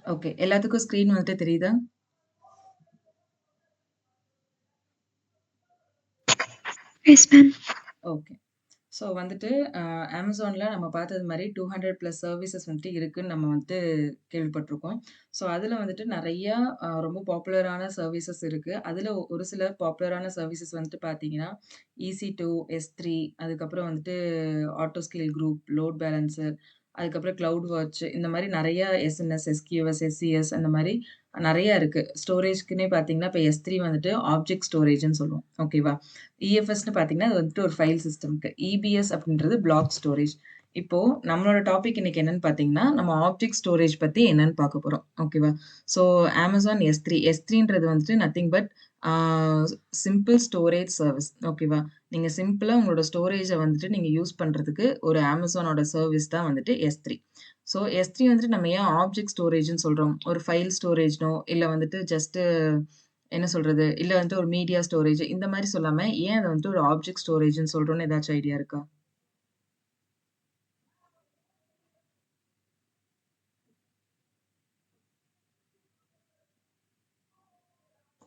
Okay. எல்லாத்துக்கும் screen வந்துட்டு தெரியுதா? Yes ma'am. ஓகே. ஸோ வந்துட்டு Amazonல நம்ம பார்த்தது மாரி 200 பிளஸ் சர்வீசஸ் வந்துட்டு இருக்குன்னு நம்ம வந்துட்டு கேள்விப்பட்டுருக்கோம். ஸோ அதில வந்துட்டு நெறையா ரொம்ப பாப்புலரான சர்வீசஸ் இருக்கு. அதில ஒரு சில பாப்புலரான சர்வீசஸ் வந்துட்டு பார்த்தீங்கன்னா, EC2, S3 அதுக்கப்புறம் வந்துட்டு auto scale group, load balancer, அதுக்கப்புறம் கிளவுட் வாட்ச் இந்த மாரி நெறையா SNS, SQS, SCS அந்த மாரி நெறையா இருக்கு. ஸ்டோரேஜ்க்குன்னே பார்த்தீங்கன்னா, இப்ப S3 வந்துட்டு ஆப்ஜெக்ட் ஸ்டோரேஜ்ன்னு சொல்லுவோம். ஓகேவா? EFSன்னு பார்த்தீங்கன்னா, அது வந்துட்டு ஒரு ஃபைல் சிஸ்டம்க்கு. EBS அப்படின்றது பிளாக் ஸ்டோரேஜ். இப்போ நம்மளோட டாபிக் இன்னைக்கு என்னன்னு பார்த்தீங்கன்னா, நம்ம ஆப்ஜெக்ட் ஸ்டோரேஜ் பத்தி என்னன்னு பார்க்க போறோம். ஓகேவா? So Amazon S3. S3ன்றது வந்துட்டு nothing but a simple storage service. ஓகேவா? நீங்க சிம்பிளா உங்களோட ஸ்டோரேஜ வந்துட்டு நீங்க யூஸ் பண்றதுக்கு ஒரு Amazonோட சர்விஸ் தான் வந்துட்டு S3. ஸோ S3 வந்துட்டு நம்ம ஏன் ஆப்ஜெக்ட் ஸ்டோரேஜ்ன்னு சொல்றோம்? ஒரு ஃபைல் ஸ்டோரேஜ்னோ, இல்ல வந்துட்டு ஜஸ்ட்டு என்ன சொல்றது? இல்ல வந்துட்டு ஒரு மீடியா ஸ்டோரேஜ் இந்த மாரி சொல்லாம, ஏன் அத வந்துட்டு ஒரு ஆப்ஜெக்ட் ஸ்டோரேஜ்ன்னு சொல்றோம்னு ஏதாச்சும் ஐடியா இருக்கா?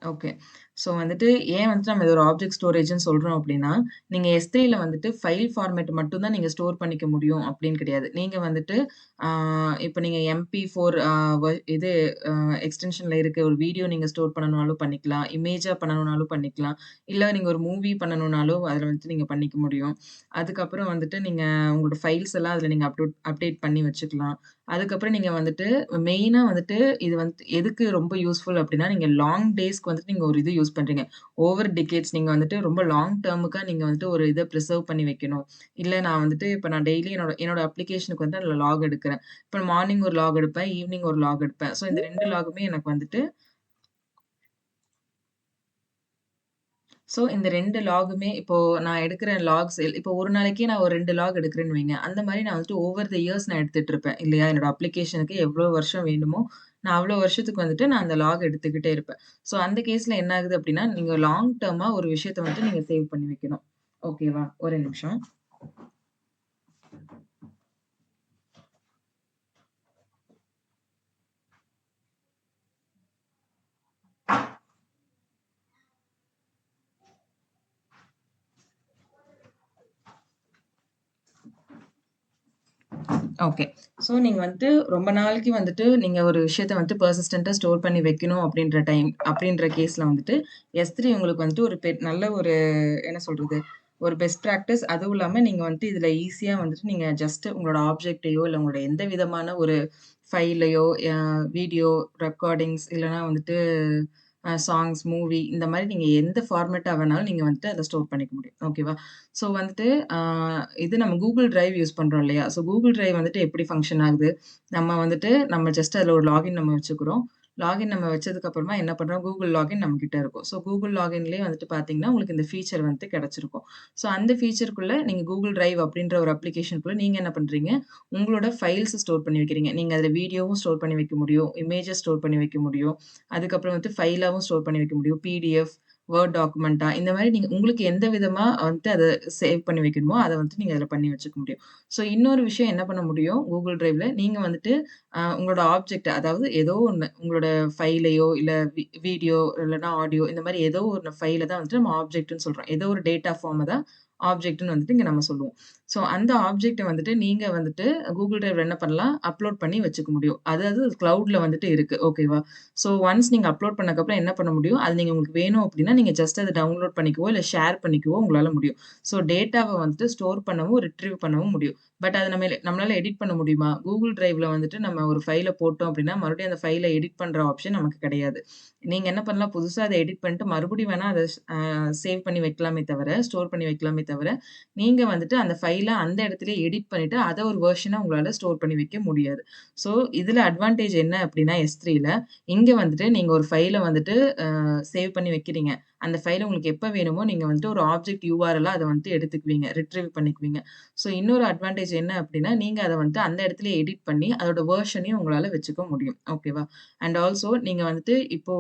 ஓகே. ஸோ வந்துட்டு ஏன் வந்துட்டு நம்ம இத ஒரு ஆப்ஜெக்ட் ஸ்டோரேஜ்ன்னு சொல்றோம் அப்டின்னா, நீங்க S3ல வந்துட்டு ஃபைல் ஃபார்மேட் மட்டும் தான் நீங்க ஸ்டோர் பண்ணிக்க முடியும் அப்டின்னு கிடையாது. நீங்க வந்துட்டு ஆ இப்ப நீங்க MP4 இது எக்ஸ்டென்ஷன்ல இருக்க ஒரு வீடியோ நீங்க ஸ்டோர் பண்ணணும்னாலும் பண்ணிக்கலாம். இமேஜா பண்ணணும்னாலும் பண்ணிக்கலாம். இல்ல நீங்க ஒரு மூவி பண்ணணும்னாலும் அதுல வந்துட்டு நீங்க பண்ணிக்க முடியும். அதுக்கப்புறம் வந்துட்டு நீங்க உங்களோட ஃபைல்ஸ் எல்லாம் அதுல நீங்க அப்டேட் பண்ணி வச்சுக்கலாம். அதுக்கப்புறம் நீங்க வந்துட்டு மெயினா வந்துட்டு இது வந்து எதுக்கு ரொம்ப யூஸ்ஃபுல் அப்டின்னா, நீங்க லாங் டேஸ்க்கு வந்துட்டு நீங்க ஒரு இது யூஸ் பண்றீங்க. ஓவர் டிகேட்ஸ் நீங்க வந்துட்டு ரொம்ப லாங் டெர்முக்கா நீங்க வந்துட்டு ஒரு இத பிரிசர்வ் பண்ணி வைக்கணும். இல்ல நான் வந்துட்டு இப்ப நான் டெய்லி என்னோட அப்ளிகேஷனுக்கு வந்து அதுல லாக் எடுக்கிறேன். இப்ப மார்னிங் ஒரு லாக் எடுப்பேன், ஈவினிங் ஒரு லாக் எடுப்பேன். ஸோ இந்த 2 லாகுமே எனக்கு வந்துட்டு இந்த 2 லாகுமே இப்போ நான் எடுக்கிற லாக்ஸ் இப்போ ஒரு நாளைக்கே நான் ஒரு 2 லாக் எடுக்கிறேன்னு வைங்க. அந்த மாரி நான் வந்துட்டு ஓவர் த இயர்ஸ் நான் எடுத்துட்டு இருப்பேன். இல்லையா? என்னோட அப்ளிகேஷனுக்கு எவ்வளோ வருஷம் வேண்டுமோ, நான் அவ்வளோ வருஷத்துக்கு வந்துட்டு நான் அந்த லாக் எடுத்துக்கிட்டே இருப்பேன். ஸோ அந்த கேஸ்ல என்ன ஆகுது அப்டின்னா, நீங்க லாங் டெர்மா ஒரு விஷயத்த வந்துட்டு நீங்க சேவ் பண்ணி வைக்கணும். ஓகேவா? ஒரே நிமிஷம். ஓகே. நீங்க வந்துட்டு ரொம்ப நாளைக்கு வந்துட்டு நீங்க ஒரு விஷயத்த வந்துட்டு பெர்சிஸ்டன்ட்டா ஸ்டோர் பண்ணி வைக்கணும் அப்படின்ற கேஸ்ல வந்துட்டு S3 உங்களுக்கு வந்துட்டு ஒரு நல்ல ஒரு என்ன சொல்றது? ஒரு பெஸ்ட் பிராக்டிஸ். அதுவும் இல்லாம நீங்க வந்துட்டு இதுல ஈஸியா வந்துட்டு நீங்க ஜஸ்ட் உங்களோட ஆப்ஜெக்ட்டையோ, இல்ல உங்களோட எந்த விதமான ஒரு ஃபைலையோ, வீடியோ ரெக்கார்டிங்ஸ் இல்லன்னா வந்துட்டு சாங்ஸ், மூவி இந்த மாரி நீங்க எந்த ஃபார்மேட்டா வேணாலும் நீங்க வந்துட்டு அத ஸ்டோர் பண்ணிக்க முடியும். ஓகேவா? வந்துட்டு ஆ இது நம்ம Google Drive யூஸ் பண்றோம் இல்லையா? Google Drive வந்துட்டு எப்படி ஃபங்ஷன் ஆகுது? நம்ம ஜஸ்ட் அதுல ஒரு லாகின் நம்ம வச்சுக்கிறோம். லாகின் நம்ம வச்சதுக்கு அப்புறமா என்ன பண்றோம்? Google லாகின் நம்மகிட்ட இருக்கும். Google லாகின்லயே வந்துட்டு பார்த்தீங்கன்னா, உங்களுக்கு இந்த ஃபீச்சர் வந்துட்டு கிடைச்சிருக்கும். அந்த ஃபீச்சர்க்குள்ள நீங்க Google Drive அப்படின்ற ஒரு அப்ளிகேஷனுக்குள்ள நீங்க என்ன பண்றீங்க? உங்களோட ஃபைல்ஸ் ஸ்டோர் பண்ணி வைக்கிறீங்க. நீங்க அதுல வீடியோவும் ஸ்டோர் பண்ணி வைக்க முடியும். இமேஜஸ் ஸ்டோர் பண்ணி வைக்க முடியும். அதுக்கப்புறம் வந்து ஃபைலாவும் ஸ்டோர் பண்ணி வைக்க முடியும். PDF, வேர்ட் டாக்குமெண்ட்டா இந்த மாரி நீங்க உங்களுக்கு எந்த விதமா வந்துட்டு அத சேவ் பண்ணி வைக்கணுமோ, அத வந்துட்டு நீங்க அதுல பண்ணி வச்சுக்க முடியும். இன்னொரு விஷயம் என்ன பண்ண முடியும், Google Driveல நீங்க வந்துட்டு உங்களோட ஆப்ஜெக்ட் அதாவது ஏதோ ஒண்ணு உங்களோட ஃபைலையோ, இல்ல வீடியோ இல்லன்னா ஆடியோ இந்த மாரி ஏதோ ஒரு ஃபைல தான் வந்துட்டு நம்ம ஆப்ஜெக்ட்ன்னு சொல்றோம். ஏதோ ஒரு டேட்டா ஃபார்ம தான் ஆப்ஜெக்ட்ன்னு வந்துட்டு இங்க நம்ம சொல்லுவோம். அந்த ஆப்ஜெக்ட்ட வந்துட்டு நீங்க வந்துட்டு Google Driveல என்ன பண்ணலாம், அப்லோட் பண்ணி வச்சுக்க முடியும். அதாவது கிளவுட்ல வந்துட்டு இருக்கு. ஓகேவா? ஒன்ஸ் நீங்க அப்லோட் பண்ணதுக்கப்புறம் என்ன பண்ண முடியும், அது நீங்க உங்களுக்கு வேணும் அப்டின்னா, நீங்க ஜஸ்ட் அத டவுன்லோட் பண்ணிக்கவோ, இல்ல ஷேர் பண்ணிக்கவோ உங்களால முடியும். டேட்டாவ வந்துட்டு ஸ்டோர் பண்ணவும், ரிட்ரீவ் பண்ணவும் முடியும். பட் அத நம்மளால எடிட் பண்ண முடியுமா? Google Driveல வந்துட்டு நம்ம ஒரு ஃபைல போட்டோம் அப்டின்னா, மறுபடியும் அந்த ஃபைல எடிட் பண்ற ஆப்ஷன் நமக்கு கிடையாது. நீங்க என்ன பண்ணலாம், புதுசா அத எடிட் பண்ணிட்டு மறுபடியும் வேணா அத சேவ் பண்ணி வைக்கலாமே தவிர, ஸ்டோர் பண்ணி வைக்கலாமே தவிர, நீங்க வந்துட்டு அந்த ஃபைல அந்த இடத்திலேயே எடிட் பண்ணிட்டு, அத ஒரு வெர்ஷனா உங்களால ஸ்டோர் பண்ணி வைக்க முடியாது. ஸோ, இதுல அட்வான்டேஜ் என்ன அப்டின்னா S3ல, இங்க வந்துட்டு நீங்க ஒரு ஃபைல வந்துட்டு சேவ் பண்ணி வைக்கிறீங்க. அந்த ஃபைல் உங்களுக்கு எப்ப வேணுமோ, நீங்க வந்துட்டு ஒரு ஆப்ஜெக்ட் URLஆ அத வந்துட்டு எடுத்துக்குவீங்க. ரிட்ரீவ் பண்ணிக்குவீங்க. இன்னொரு அட்வான்டேஜ் என்ன அப்டின்னா, நீங்க அத வந்துட்டு அந்த இடத்திலேயே எடிட் பண்ணி, அதோட வெர்ஷனையும் உங்களால வச்சுக்க முடியும். ஓகேவா? அண்ட் ஆல்சோ நீங்க வந்துட்டு இப்போ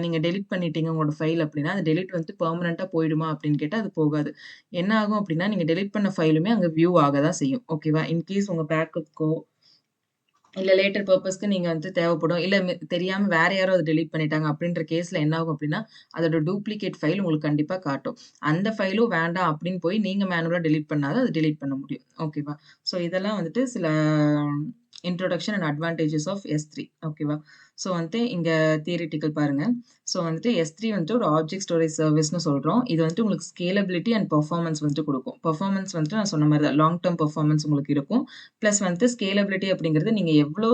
நீங்க டெலீட் பண்ணிட்டீங்க உங்களோட ஃபைல் அப்டின்னா, அந்த டெலீட் வந்துட்டு பெர்மனன்ட்டா போயிடுமா அப்டின்னு கேட்டா, அது போகாது. என்ன ஆகும் அப்டின்னா, நீங்க டெலீட் பண்ண ஃபைலுமே அங்க வியூ ஆக தான் செய்யும். ஓகேவா? இன்கேஸ் உங்க பேக்கப்க்கோ இல்ல லேட்டர் பர்ப்பஸ்க்கு நீங்க வந்து தேவைப்படும். இல்ல தெரியாம வேற யாரோ அத டெலீட் பண்ணிட்டாங்க அப்படின்ற கேஸ்ல என்ன ஆகும் அப்படின்னா, அதோட டூப்ளிகேட் ஃபைல் உங்களுக்கு கண்டிப்பா காட்டும். அந்த ஃபைலும் வேண்டாம் அப்படின்னு போய் நீங்க மேனுவலா டெலீட் பண்ணா தான் அத டெலீட் பண்ண முடியும். ஓகேவா? ஸோ இதெல்லாம் வந்துட்டு சில introduction and advantages of S3 ஓகேவா? ஸோ வந்துட்டு இங்க தியரிட்டிக்கல் பாருங்க. ஸோ வந்துட்டு S3 வந்துட்டு ஒரு ஆப்ஜெக்ட் ஸ்டோரேஜ் சர்வீஸ்ன்னு சொல்றோம். இது வந்துட்டு உங்களுக்கு ஸ்கேலபிலிட்டி அண்ட் பெர்ஃபார்மன்ஸ் வந்துட்டு குடுக்கும். பெர்ஃபார்மன்ஸ் வந்துட்டு நான் சொன்ன மாரி தான். லாங் டெர்ம் பெர்ஃபார்மன்ஸ் உங்களுக்கு இருக்கும். பிளஸ் வந்துட்டு ஸ்கேலபிலிட்டி அப்படிங்கிறது நீங்க எவ்வளோ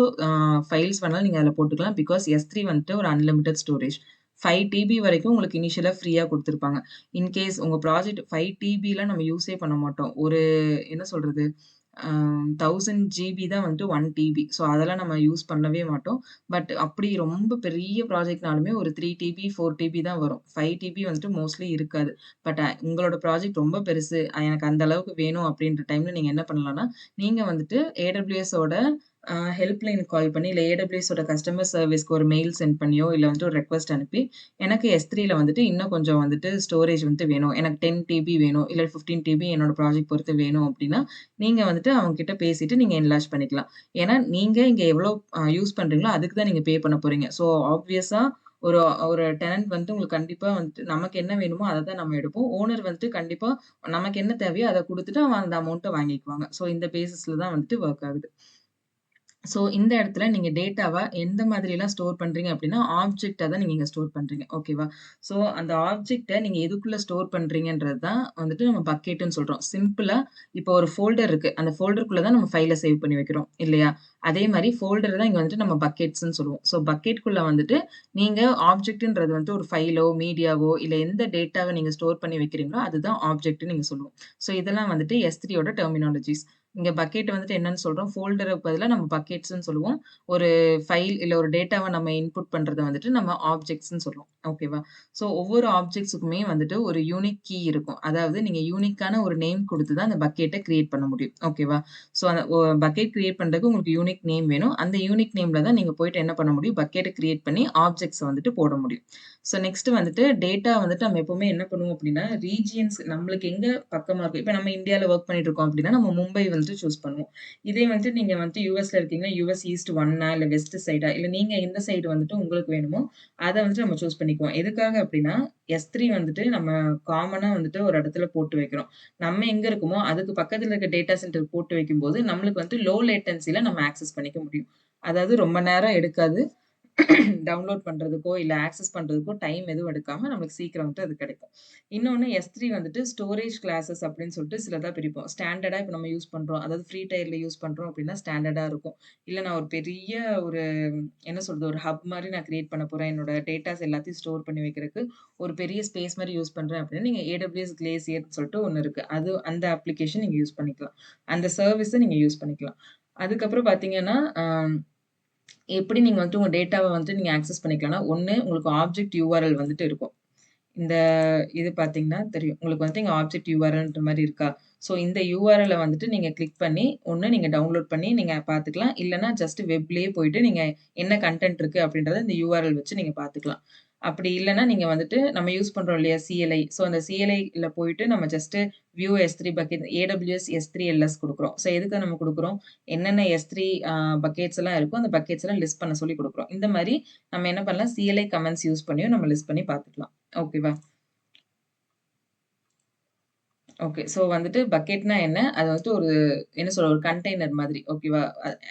ஃபைல்ஸ் வேணாலும் நீங்க அதில போட்டுக்கலாம். பிகாஸ் S3 வந்துட்டு ஒரு அன்லிமிட்டட் ஸ்டோரேஜ். 5 டிபி வரைக்கும் உங்களுக்கு இனிஷியலா ஃப்ரீயா குடுத்துருப்பாங்க. இன்கேஸ் உங்க ப்ராஜெக்ட் 5 டிபிலாம் நம்ம யூஸே பண்ண மாட்டோம். ஒரு என்ன சொல்றது? அ 1000 ஜிபி தான் வந்துட்டு 1 டிபி. ஸோ அதெல்லாம் நம்ம யூஸ் பண்ணவே மாட்டோம். பட் அப்படி ரொம்ப பெரிய ப்ராஜெக்ட்னாலுமே ஒரு 3 டிபி, 4 டிபி தான் வரும். 5 டிபி வந்துட்டு மோஸ்ட்லி இருக்காது. பட் உங்களோட ப்ராஜெக்ட் ரொம்ப பெருசு. எனக்கு அந்த அளவுக்கு வேணும் அப்படின்ற டைம்ல நீங்க என்ன பண்ணலாம்னா, நீங்க வந்துட்டு AWS ஓட ஹெல்ப்லைனுக்கு கால் பண்ணி, இல்ல AWS ஓட கஸ்டமர் சர்விஸ்க்கு ஒரு மெயில் சென்ட் பண்ணியோ, இல்ல வந்துட்டு ஒரு ரெக்வெஸ்ட் அனுப்பி, எனக்கு S3ல வந்துட்டு இன்னும் கொஞ்சம் வந்துட்டு ஸ்டோரேஜ் வந்துட்டு வேணும். எனக்கு 10 டிபி வேணும். இல்ல 15 டிபி என்னோட ப்ராஜெக்ட் பொறுத்து வேணும் அப்படின்னா, நீங்க வந்துட்டு அவங்க கிட்ட பேசிட்டு நீங்க என்லார்ஜ் பண்ணிக்கலாம். ஏன்னா, நீங்க இங்க எவ்வளோ யூஸ் பண்றீங்களோ, அதுக்கு தான் நீங்க பே பண்ண போறீங்க. ஸோ ஆப்வியஸா ஒரு ஒரு டெனன்ட் வந்துட்டு உங்களுக்கு கண்டிப்பா வந்துட்டு நமக்கு என்ன வேணுமோ அத தான் நம்ம எடுப்போம். ஓனர் வந்துட்டு கண்டிப்பா நமக்கு என்ன தேவையோ அத குடுத்துட்டு அவன் அந்த அமௌண்ட்ட வாங்கிக்குவாங்க. ஸோ இந்த பேசிஸ்ல தான் வந்துட்டு வொர்க் ஆகுது. ஸோ இந்த இடத்துல நீங்க டேட்டாவ எந்த மாதிரிலாம் ஸ்டோர் பண்றீங்க அப்டின்னா, ஆப்ஜெக்ட்டா தான் நீங்க இங்க ஸ்டோர் பண்றீங்க. ஓகேவா? ஸோ அந்த ஆப்ஜெக்ட்ட நீங்க எதுக்குள்ள ஸ்டோர் பண்றீங்கன்றது தான் வந்துட்டு நம்ம பக்கெட்டுன்னு சொல்றோம். சிம்பிளா இப்போ ஒரு ஃபோல்டர் இருக்கு. அந்த ஃபோல்டருக்குள்ள தான் நம்ம ஃபைல சேவ் பண்ணி வைக்கிறோம். இல்லையா? அதே மாரி ஃபோல்டர் தான் இங்க வந்துட்டு நம்ம பக்கெட்ஸ்ன்னு சொல்லுவோம். ஸோ பக்கெட்குள்ள வந்துட்டு நீங்க ஆப்ஜெக்ட்ன்றது வந்துட்டு ஒரு ஃபைலோ, மீடியாவோ இல்ல எந்த டேட்டாவ நீங்க ஸ்டோர் பண்ணி வைக்கிறீங்களோ, அதுதான் ஆப்ஜெக்ட்ன்னு நீங்க சொல்லுவோம். ஸோ இதெல்லாம் வந்துட்டு S3 யோட டெர்மினாலஜிஸ். இங்க பக்கெட் வந்துட்டு என்னன்னு சொல்றோம், ஃபோல்டருக்கு பதிலா நம்ம பக்கெட்ஸ்ன்னு சொல்லுவோம். ஒரு ஃபைல் இல்ல ஒரு டேட்டாவ நம்ம இன்புட் பண்றத வந்துட்டு நம்ம ஆப்ஜெக்ட்ஸ்ன்னு சொல்லுவோம். ஓகேவா? ஸோ ஒவ்வொரு ஆப்ஜெக்ட்ஸுக்குமே வந்துட்டு ஒரு யூனிக் கீ இருக்கும். அதாவது நீங்க யூனிக்கான ஒரு நேம் குடுத்து தான் அந்த பக்கெட்ட கிரியேட் பண்ண முடியும். ஓகேவா? ஸோ அந்த பக்கெட் கிரியேட் பண்றதுக்கு உங்களுக்கு யூனிக் நேம் வேணும். அந்த யூனிக் நேம்ல தான் நீங்க போயிட்டு என்ன பண்ண முடியும், பக்கெட்ட கிரியேட் பண்ணி ஆப்ஜெக்ட்ஸ வந்துட்டு போட முடியும். ஸோ நெக்ஸ்ட் வந்துட்டு டேட்டா வந்துட்டு நம்ம எப்பவுமே என்ன பண்ணுவோம் அப்டின்னா, ரீஜியன்ஸ் நம்மளுக்கு எங்க பக்கமா இருக்கு. இப்ப நம்ம இந்தியால வொர்க் பண்ணிட்டு இருக்கோம் அப்டின்னா, நம்ம மும்பை வந்துட்டு சூஸ் பண்ணுவோம். இதே வந்துட்டு நீங்க வந்துட்டு யுஎஸ்ல இருக்கீங்கன்னா, யுஎஸ் ஈஸ்ட் 1 இல்ல வெஸ்ட் சைடா இல்ல நீங்க எந்த சைடு வந்துட்டு உங்களுக்கு வேணுமோ, அத வந்துட்டு நம்ம சூஸ் பண்ணிக்குவோம். எதுக்காக அப்டின்னா, S3 வந்துட்டு நம்ம காமனா வந்துட்டு ஒரு இடத்துல போட்டு வைக்கிறோம். நம்ம எங்க இருக்கோமோ, அதுக்கு பக்கத்துல இருக்க டேட்டா சென்டர் போட்டு வைக்கும்போது, நம்மளுக்கு வந்து லோ லேட்டன்சில நம்ம ஆக்சஸ் பண்ணிக்க முடியும். அதாவது ரொம்ப நேரம் எடுக்காது. டவுன்லோட் பண்றதுக்கோ, இல்ல ஆக்சஸ் பண்றதுக்கோ டைம் எதுவும் எடுக்காம நமக்கு சீக்கிரம் வந்துட்டு அது கிடைக்கும். இன்னொன்னு S3 வந்துட்டு ஸ்டோரேஜ் கிளாஸஸ் அப்படின்னு சொல்லிட்டு சிலதா பிரிப்போம். ஸ்டாண்டர்டா இப்ப நம்ம யூஸ் பண்றோம். அதாவது ஃப்ரீ டயர்ல யூஸ் பண்றோம் அப்படின்னா ஸ்டாண்டர்டா இருக்கும். இல்ல நான் ஒரு பெரிய ஒரு என்ன சொல்றது ஒரு ஹப் மாரி நான் கிரியேட் பண்ண போறேன். என்னோட டேட்டாஸ் எல்லாத்தையும் ஸ்டோர் பண்ணி வைக்கிறதுக்கு ஒரு பெரிய ஸ்பேஸ் மாரி யூஸ் பண்றேன் அப்படின்னா, நீங்க AWS Glacier சொல்லிட்டு ஒண்ணு இருக்கு. அது அந்த அப்ளிகேஷன் நீங்க யூஸ் பண்ணிக்கலாம். அந்த சர்விஸ நீங்க யூஸ் பண்ணிக்கலாம். அதுக்கப்புறம் பார்த்தீங்கன்னா, எப்படி நீங்க வந்துட்டு உங்க டேட்டாவ வந்துட்டு நீங்க ஆக்சஸ் பண்ணிக்கலாம்னா, ஒண்ணு உங்களுக்கு ஆப்ஜெக்ட் URL வந்துட்டு இருக்கும். இந்த இது பார்த்தீங்கன்னா தெரியும். உங்களுக்கு வந்துட்டு இங்க ஆப்ஜெக்ட் URLன்ற மாரி இருக்கா? ஸோ இந்த URL வந்துட்டு நீங்க கிளிக் பண்ணி, ஒண்ணு நீங்க டவுன்லோட் பண்ணி நீங்க பார்த்துக்கலாம். இல்லன்னா ஜஸ்ட் வெப்லயே போயிட்டு நீங்க என்ன கன்டென்ட் இருக்கு அப்படின்றத இந்த URL வச்சு நீங்க பார்த்துக்கலாம். அப்படி இல்லன்னா நீங்க வந்துட்டு நம்ம யூஸ் பண்றோம் இல்லையா CLI. ஸோ அந்த CLIல போயிட்டு நம்ம just view S3 bucket AWS S3 LS குடுக்குறோம். ஸோ எதுக்கு நம்ம குடுக்குறோம்? என்னென்ன S3 பக்கெட்ஸ் எல்லாம் இருக்கோ, அந்த பக்கெட்ஸ் எல்லாம் லிஸ்ட் பண்ண சொல்லி குடுக்குறோம். இந்த மாரி நம்ம என்ன பண்ணலாம், CLI கமாண்ட்ஸ் யூஸ் பண்ணியும் நம்ம லிஸ்ட் பண்ணி பார்த்துக்கலாம். ஓகேவா? ஓகே. ஸோ வந்துட்டு பக்கெட்னா என்ன? அது வந்துட்டு ஒரு என்ன சொல்ல ஒரு கண்டெய்னர் மாதிரி. ஓகேவா?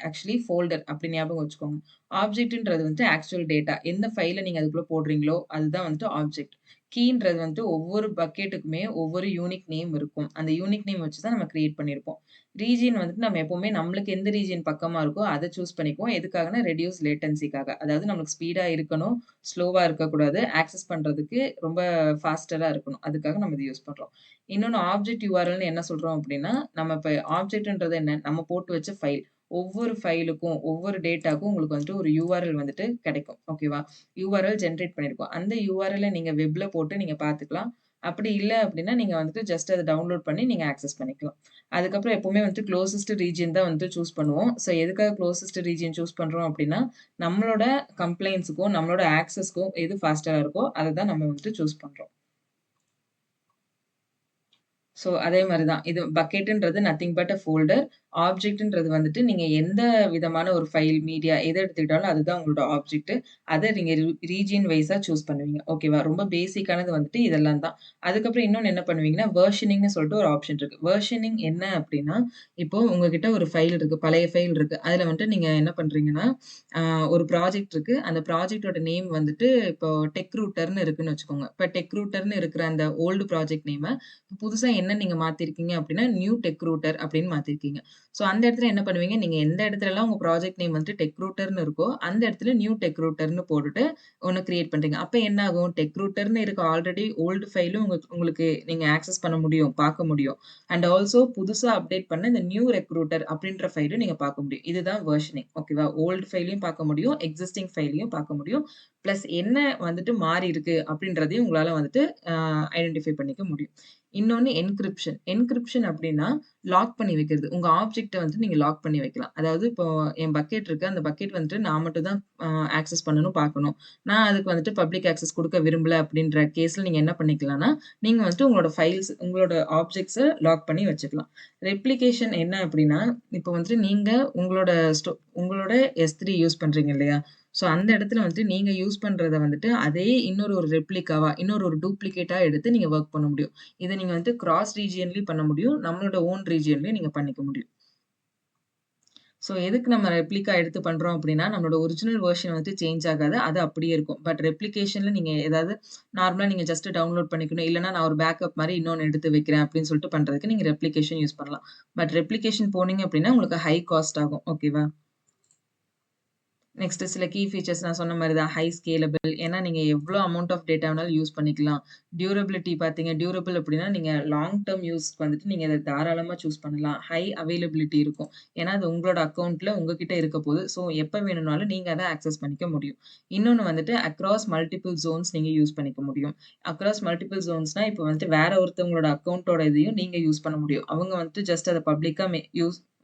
ஆக்சுவலி ஃபோல்டர் அப்படி ஞாபகம் வச்சுக்கோங்க. ஆப்ஜெக்ட்ன்றது வந்துட்டு ஆக்சுவல் டேட்டா. எந்த ஃபைல நீங்க அதுக்குள்ள போடுறீங்களோ, அதுதான் வந்துட்டு ஆப்ஜெக்ட். கீன்றது வந்துட்டு ஒவ்வொரு பக்கெட்டுக்குமே ஒவ்வொரு யூனிக் நேம் இருக்கும். அந்த யூனிக் நேம் வச்சு தான் நம்ம கிரியேட் பண்ணியிருப்போம். ரீஜியன் வந்துட்டு நம்ம எப்பவுமே நம்மளுக்கு எந்த ரீஜியன் பக்கமா இருக்கோ, அத சூஸ் பண்ணிக்குவோம். எதுக்காகன்னா, ரெடியூஸ் லேட்டன்சிக்காக. அதாவது நமக்கு ஸ்பீடா இருக்கணும், ஸ்லோவா இருக்கக்கூடாது. ஆக்சஸ் பண்றதுக்கு ரொம்ப ஃபாஸ்டரா இருக்கணும். அதுக்காக நம்ம இத யூஸ் பண்றோம். இன்னொன்னு ஆப்ஜெக்ட் URLன்னு என்ன சொல்றோம் அப்டின்னா, நம்ம இப்ப ஆப்ஜெக்ட்ன்றது என்ன? நம்ம போட்டு வச்ச ஃபைல். ஒவ்வொரு ஃபைலுக்கும், ஒவ்வொரு டேட்டாக்கும் உங்களுக்கு வந்துட்டு ஒரு URL வந்துட்டு கிடைக்கும். ஓகேவா? URL ஜெனரேட் பண்ணியிருக்கோம். அந்த URL நீங்க வெப்ல போட்டு நீங்க பார்த்துக்கலாம். அப்படி இல்ல அப்டின்னா, நீங்க வந்துட்டு ஜஸ்ட் அத டவுன்லோட் பண்ணி நீங்க ஆக்சஸ் பண்ணிக்கலாம். அதுக்கப்புறம் எப்பவுமே வந்துட்டு குளோசஸ்ட் ரீஜியன் தான் வந்துட்டு சூஸ் பண்ணுவோம். ஸோ எதுக்காக குளோசஸ்ட் ரீஜியன் சூஸ் பண்றோம் அப்டின்னா, நம்மளோட கம்ப்ளைண்ட்ஸ்க்கும், நம்மளோட ஆக்சஸ்க்கும் எது ஃபாஸ்ட்டா இருக்கோ, அத தான் நம்ம வந்துட்டு சூஸ் பண்றோம். ஸோ அதே மாரி தான். இது பக்கெட்ன்றது நத்திங் பட் அ ஃபோல்டர். ஆப்ஜெக்ட்ன்றது வந்துட்டு நீங்க எந்த விதமான ஒரு ஃபைல், மீடியா எத எடுத்துக்கிட்டாலும் அதுதான் உங்களோட ஆப்ஜெக்ட். அத நீங்க ரீஜியன் வைஸா சூஸ் பண்ணுவீங்க. ஓகேவா? ரொம்ப பேசிக்கானது வந்துட்டு இதெல்லாம் தான். அதுக்கப்புறம் இன்னொன்னு என்ன பண்ணுவீங்கன்னா, வெர்ஷனிங்ன்னு சொல்லிட்டு ஒரு ஆப்ஷன் இருக்கு. வெர்ஷனிங் என்ன அப்டின்னா, இப்போ உங்ககிட்ட ஒரு ஃபைல் இருக்கு. பழைய ஃபைல் இருக்கு. அதுல வந்துட்டு நீங்க என்ன பண்றீங்கன்னா, அ ஒரு ப்ராஜெக்ட் இருக்கு. அந்த ப்ராஜெக்ட்டோட நேம் வந்துட்டு இப்போ டெக் ரூட்டர்ன்னு இருக்குன்னு வச்சுக்கோங்க. இப்ப டெக் ரூட்டர்ன்னு இருக்கிற அந்த ஓல்டு ப்ராஜெக்ட் நேம புதுசா என்ன நீங்க மாத்திருக்கீங்க அப்டின்னா, நியூ டெக் ரூட்டர் அப்டின்னு மாத்திருக்கீங்க. ஸோ அந்த இடத்துல என்ன பண்ணுவீங்க, நீங்க எந்த இடத்துலலாம் உங்க ப்ராஜெக்ட் நேம் வந்துட்டு டெக் ரூட்டர்ன்னு இருக்கோ, அந்த இடத்துல நியூ டெக் ரூட்டர்ன்னு போட்டுட்டு ஒண்ணு கிரியேட் பண்றீங்க. அப்ப என்ன ஆகும், டெக் ரூட்டர்ன்னு இருக்க ஆல்ரெடி ஓல்டு ஃபைலும் உங்களுக்கு நீங்க ஆக்சஸ் பண்ண முடியும், பார்க்க முடியும். அண்ட் ஆல்சோ புதுசா அப்டேட் பண்ண இந்த நியூ ரெக்ரூட்டர் அப்டின்ற ஃபைலும் நீங்க பார்க்க முடியும். இதுதான் வெர்ஷனிங். ஓகேவா? ஓல்டு ஃபைலையும் பார்க்க முடியும், எக்ஸிஸ்டிங் ஃபைலையும் பார்க்க முடியும். பிளஸ் என்ன வந்துட்டு மாறி இருக்கு அப்டின்றதையும் உங்களால வந்துட்டு அ ஐடென்டிஃபை பண்ணிக்க முடியும். இன்னொன்னு என்கிரிப்ஷன். என்கிரிப்ஷன் அப்டின்னா, லாக் பண்ணி வைக்கிறது. உங்க ஆப்ஜெக்ட்ட வந்து நீங்க லாக் பண்ணி வைக்கலாம். அதாவது இப்போ என் பக்கெட் இருக்கு. அந்த பக்கெட் வந்துட்டு நான் மட்டும் தான் ஆக்சஸ் பண்ணணும், பார்க்கணும். நான் அதுக்கு வந்துட்டு பப்ளிக் ஆக்சஸ் குடுக்க விரும்பல அப்டின்ற கேஸ்ல நீங்க என்ன பண்ணிக்கலாம்னா, நீங்க வந்துட்டு உங்களோட ஃபைல்ஸ், உங்களோட ஆப்ஜெக்ட்ஸ லாக் பண்ணி வச்சுக்கலாம். ரெப்ளிகேஷன் என்ன அப்டின்னா, இப்போ வந்துட்டு நீங்க உங்களோட உங்களோட S3 யூஸ் பண்றீங்க இல்லையா? ஸோ அந்த இடத்துல வந்துட்டு நீங்க யூஸ் பண்றத வந்துட்டு அதே இன்னொரு ரெப்ளிகாவா, ஒரு டூப்ளிகேட்டா எடுத்து நீங்க வொர்க் பண்ண முடியும். இத நீங்க வந்து கிராஸ் ரீஜியன்லயும் பண்ண முடியும். நம்மளோட ஓன் ரீஜியன்லயும் நீங்க பண்ணிக்க முடியும். ஸோ எதுக்கு நம்ம ரெப்ளிகா எடுத்து பண்றோம் அப்டின்னா, நம்மளோட ஒரிஜினல் வெர்ஷன் வந்து சேஞ்ச் ஆகாது. அது அப்படியே இருக்கும். பட் ரெப்ளிகேஷன்ல நீங்க ஏதாவது நார்மலா நீங்க ஜஸ்ட் டவுன்லோட் பண்ணிக்கணும். இல்லன்னா நான் ஒரு பேக்கப் மாரி இன்னொன்னு எடுத்து வைக்கிறேன் அப்டின்னு சொல்லிட்டு பண்றதுக்கு நீங்க ரெப்ளிகேஷன் யூஸ் பண்ணலாம். பட் ரெப்ளிகேஷன் போனீங்க அப்டின்னா உங்களுக்கு ஹை காஸ்ட் ஆகும். ஓகேவா? நெக்ஸ்ட் சில கீ ஃபீச்சர்ஸ் நான் சொன்ன மாரி தான். High scalable. ஏன்னா நீங்க எவ்ளோ அமௌண்ட் ஆஃப் டேட்டா வேணாலும் யூஸ் பண்ணிக்கலாம். டியூரபிலிட்டி பார்த்தீங்க, டியூரபிள் அப்டின்னா நீங்க லாங் டெர்ம் யூஸ்க்கு வந்துட்டு நீங்க அத தாராளமா சூஸ் பண்ணலாம். ஹை அவைலபிலிட்டி இருக்கும். ஏன்னா அது உங்களோட அக்கவுண்ட்ல உங்ககிட்ட இருக்க போது. ஸோ எப்ப வேணும்னாலும் நீங்க அத ஆக்சஸ் பண்ணிக்க முடியும். இன்னொன்னு வந்துட்டு அக்ராஸ் மல்டிபிள் ஜோன்ஸ் நீங்க யூஸ் பண்ணிக்க முடியும். அக்ராஸ் மல்டிபிள் ஜோன்ஸ்னா இப்ப வந்துட்டு வேற ஒருத்தவங்களோட அக்கவுண்டோட இதையும் நீங்க யூஸ் பண்ண முடியும். அவங்க வந்துட்டு ஜஸ்ட் அத பப்ளிக்கா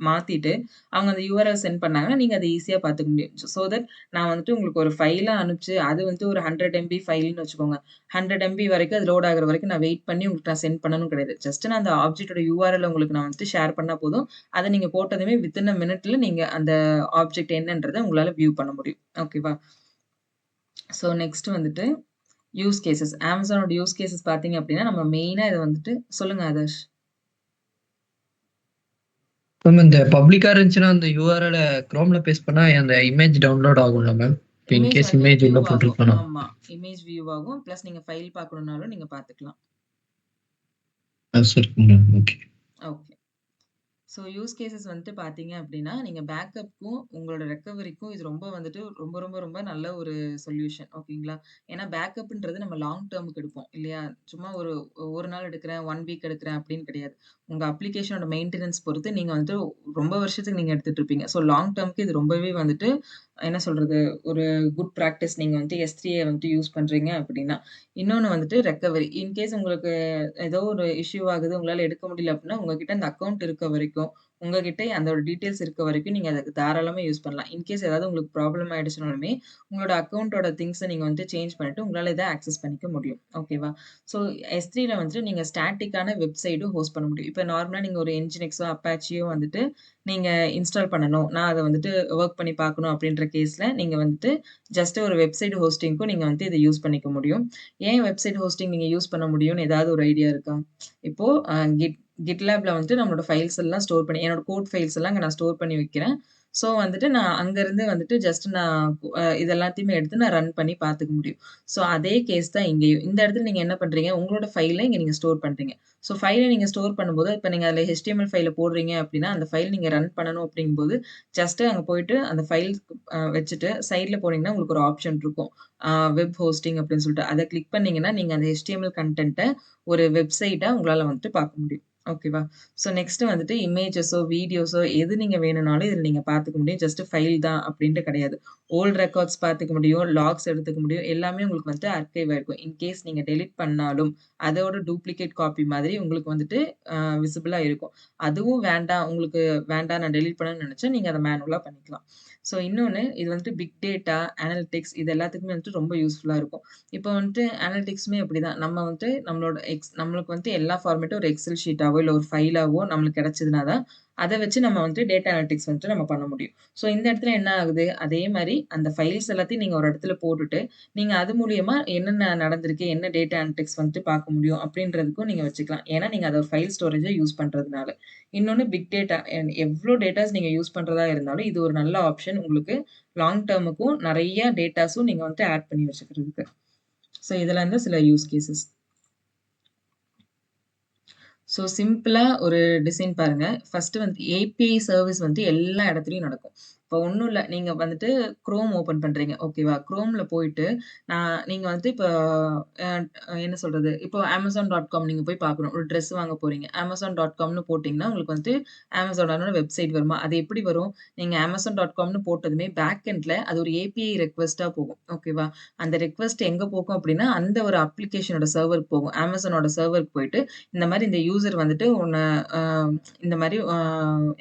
மாத்திட்டு அவங்க அந்த யுஆர்எல் சென்ட் பண்ணாங்கன்னா, நீங்க அத ஈஸியா பார்த்துக்க முடியும். சோ தட் நான் வந்துட்டு உங்களுக்கு ஒரு ஃபைலா அனுப்பிச்சு, அது வந்து ஒரு 100 எம்பி ஃபைல்ன்னு வச்சுக்கோங்க. 100 எம்பி வரைக்கும் அது லோட் ஆகுற வரைக்கும் நான் வெயிட் பண்ணி உங்களுக்கு நான் சென்ட் பண்ணணும்னு கிடையாது. ஜஸ்ட் நான் அந்த ஆப்ஜெக்ட்டோட யுஆர்எல் உங்களுக்கு நான் வந்துட்டு ஷேர் பண்ணா போதும். அத நீங்க போட்டதுமே வித்தின் அ மினிட்ல நீங்க அந்த ஆப்ஜெக்ட் என்னன்றத உங்களால வியூ பண்ண முடியும். ஓகேவா? சோ நெக்ஸ்ட் வந்துட்டு யூஸ் கேஸஸ். Amazonோட யூஸ் கேஸஸ் பார்த்தீங்க அப்டின்னா, நம்ம மெயினா இத வந்துட்டு சொல்லுங்க ஆதர்ஷ். மேம் இந்த பப்ளிக்கா இருந்துச்சுன்னா, அந்த யுஆர்எல குரோம்ல பேஸ்ட் பண்ணா அந்த இமேஜ் டவுன்லோட் ஆகும்ல மேம்? இப்ப இமேஜ் இன்கேஸ் வந்து இமேஜ் வியூ உள்ள ஆகும். போட்டிருக்கோம்னா. ஆமா. இமேஜ் வியூ ஆகும். பிளஸ் நீங்க ஃபைல் பார்க்கணும்னாலும் நீங்க பார்த்துக்கலாம். சரி ma'am. Okay. Okay. So use cases வந்துட்டு பார்த்தீங்க அப்படின்னா, நீங்க பேக்கப்க்கும், உங்களோட ரெக்கவரிக்கும் இது ரொம்ப வந்துட்டு ரொம்ப, ரொம்ப, ரொம்ப நல்ல ஒரு சொல்யூஷன். ஓகேங்களா? ஏன்னா பேக்கப்ன்றது நம்ம லாங் டெர்முக்கு எடுப்போம் இல்லையா? சும்மா ஒரு 1 நாள் எடுக்கிறேன், 1 வீக் எடுக்கிறேன் அப்படின்னு கிடையாது. உங்க அப்ளிகேஷனோட மெயின்டனன்ஸ் பொறுத்து நீங்க வந்துட்டு ரொம்ப வருஷத்துக்கு நீங்க எடுத்துட்டு இருப்பீங்க. ஸோ லாங் டெர்ம்க்கு இது ரொம்பவே வந்துட்டு என்ன சொல்றது? ஒரு குட் பிராக்டிஸ். நீங்க வந்துட்டு S3ய வந்துட்டு யூஸ் பண்றீங்க அப்படின்னா. இன்னொன்னு வந்துட்டு ரெக்கவரி. இன்கேஸ் உங்களுக்கு ஏதோ ஒரு இஷ்யூ ஆகுது, உங்களால எடுக்க முடியல அப்படின்னா, உங்ககிட்ட அந்த அக்கவுண்ட் இருக்க வரைக்கும், உங்ககிட்ட அதோட டீட்டெயில்ஸ் இருக்க வரைக்கும் நீங்க அத தாராளமா யூஸ் பண்ணலாம். இன்கேஸ் ஏதாவது உங்களுக்கு ப்ராப்ளம் ஆயிடுச்சுனாலுமே, உங்களோட அக்கவுண்டோட திங்ஸ நீங்க வந்து சேஞ்ச் பண்ணிட்டு, உங்களால இத ஆக்சஸ் பண்ணிக்க முடியும். ஓகேவா? ஸோ S3ல வந்துட்டு நீங்க ஸ்டாட்டிக்கான வெப்சைடும் ஹோஸ்ட் பண்ண முடியும். இப்ப நார்மலா நீங்க ஒரு Nginxஓ, Apacheயோ வந்துட்டு நீங்க இன்ஸ்டால் பண்ணணும். நான் அத வந்துட்டு வொர்க் பண்ணி பார்க்கணும் அப்படின்ற கேஸ்ல, நீங்க வந்துட்டு ஜஸ்ட் ஒரு வெப்சைட் ஹோஸ்டிங்க்கும் நீங்க வந்து இத யூஸ் பண்ணிக்க முடியும். ஏன் வெப்சைட் ஹோஸ்டிங் நீங்க யூஸ் பண்ண முடியும்னு ஏதாவது ஒரு ஐடியா இருக்கா? இப்போ GitLabல வந்துட்டு நம்மளோட ஃபைல்ஸ் எல்லாம் ஸ்டோர் பண்ணி என்னோட கோட் ஃபைல்ஸ் எல்லாம் அங்க நான் ஸ்டோர் பண்ணி வைக்கிறேன். ஸோ வந்துட்டு நான் அங்கருந்து வந்துட்டு ஜஸ்ட் நான் இது எல்லாத்தையுமே எடுத்து நான் ரன் பண்ணி பார்த்துக்க முடியும். ஸோ அதே கேஸ் தான் இங்கேயும். இந்த இடத்துல நீங்க என்ன பண்றீங்க, உங்களோட ஃபைல இங்க நீங்க ஸ்டோர் பண்றீங்க. ஸோ ஃபைல நீங்க ஸ்டோர் பண்ணும்போது, இப்ப நீங்க அதுல HTML ஃபைல போடுறீங்க அப்படின்னா, அந்த ஃபைல் நீங்க ரன் பண்ணணும் அப்படிங்கும்போது, ஜஸ்ட் அங்க போயிட்டு அந்த ஃபைல் வச்சுட்டு சைட்ல போனீங்கன்னா, உங்களுக்கு ஒரு ஆப்ஷன் இருக்கும். வெப் ஹோஸ்டிங் அப்படின்னு சொல்லிட்டு. அத கிளிக் பண்ணீங்கன்னா, நீங்க அந்த HTML கன்டென்ட்ட ஒரு வெப்சைட்டா உங்களால வந்துட்டு பார்க்க முடியும். ஓகேவா? ஸோ நெக்ஸ்ட் வந்துட்டு இமேஜஸோ, வீடியோஸோ எது நீங்க வேணும்னாலும் இதுல நீங்க பார்த்துக்க முடியும். ஜஸ்ட் ஃபைல் தான் அப்படின்ட்டு கிடையாது. ஓல்ட் ரெக்கார்ட்ஸ் பார்த்துக்க முடியும், லாக்ஸ் எடுத்துக்க முடியும். எல்லாமே உங்களுக்கு வந்துட்டு ஆர்கைவ் ஆயிருக்கும். இன்கேஸ் நீங்க டெலீட் பண்ணாலும், அதோட டூப்ளிகேட் காப்பி மாதிரி உங்களுக்கு வந்துட்டு விசிபிளா இருக்கும். அதுவும் வேண்டாம், உங்களுக்கு வேண்டாம் நான் டெலீட் பண்ணணும்னு நெனச்சா, நீங்க அத மேனுவலா பண்ணிக்கலாம். ஸோ இன்னொன்னு, இது வந்துட்டு பிக் டேட்டா, அனலிட்டிக்ஸ் இது எல்லாத்துக்குமே வந்துட்டு ரொம்ப யூஸ்ஃபுல்லா இருக்கும். இப்போ வந்துட்டு அனலிட்டிக்ஸுமே அப்படிதான். நம்ம வந்துட்டு நம்மளுக்கு வந்துட்டு எல்லா ஃபார்மேட்டும் ஒரு எக்ஸெல் ஷீட்டாவோ, இல்ல ஒரு ஃபைலாவோ நம்மளுக்கு கிடைச்சதுனா தான், அத வச்சு நம்ம வந்துட்டு டேட்டா அனலிட்டிக்ஸ் வந்துட்டு நம்ம பண்ண முடியும். ஸோ இந்த இடத்துல என்ன ஆகுது, அதே மாரி அந்த ஃபைல்ஸ் எல்லாத்தையும் நீங்க ஒரு இடத்துல போட்டுட்டு, நீங்க அது மூலியமா என்னென்ன நடந்திருக்கு, என்ன டேட்டா அனலிட்டிக்ஸ் வந்துட்டு பார்க்க முடியும் அப்படின்றதுக்கும் நீங்க வச்சுக்கலாம். ஏன்னா, நீங்க அத ஃபைல் ஸ்டோரேஜா யூஸ் பண்றதுனால. இன்னொன்னு பிக் டேட்டா எவ்ளோ டேட்டாஸ் நீங்க யூஸ் பண்றதா இருந்தாலும், இது ஒரு நல்ல ஆப்ஷன் உங்களுக்கு லாங் டெர்முக்கும் நெறைய டேட்டாஸும் நீங்க வந்துட்டு ஆட் பண்ணி வச்சுக்கிறதுக்கு. ஸோ இதெல்லாம் தான் சில யூஸ் கேஸஸ். ஸோ சிம்பிளா ஒரு டிசைன் பாருங்க. ஃபர்ஸ்ட்டு வந்து ஏபிஐ சர்விஸ் வந்து எல்லா இடத்துலயும் நடக்கும். இப்போ ஒண்ணும் இல்ல. நீங்க வந்துட்டு குரோம் ஓப்பன் பண்றீங்க. ஓகேவா? குரோம்ல போயிட்டு நீங்க வந்து இப்போ அ என்ன சொல்றது? இப்போ Amazon.com நீங்க போய் பார்க்கணும். ஒரு ட்ரெஸ் வாங்க போறீங்க. Amazon.comன்னு போட்டீங்கன்னா, உங்களுக்கு வந்து Amazonோட வெப்சைட் வருமா? அது எப்படி வரும்? நீங்க Amazon.comன்னு போட்டதுமே பேக் எண்ட்ல அது ஒரு ஏபிஐ ரெக்வெஸ்ட்டா போகும். ஓகேவா? அந்த ரெக்வெஸ்ட் எங்க போகும் அப்படின்னா, அந்த ஒரு அப்ளிகேஷனோட சர்வருக்கு போகும். Amazonோட சர்வருக்கு போயிட்டு இந்த மாரி இந்த யூசர் வந்துட்டு அ இந்த மாரி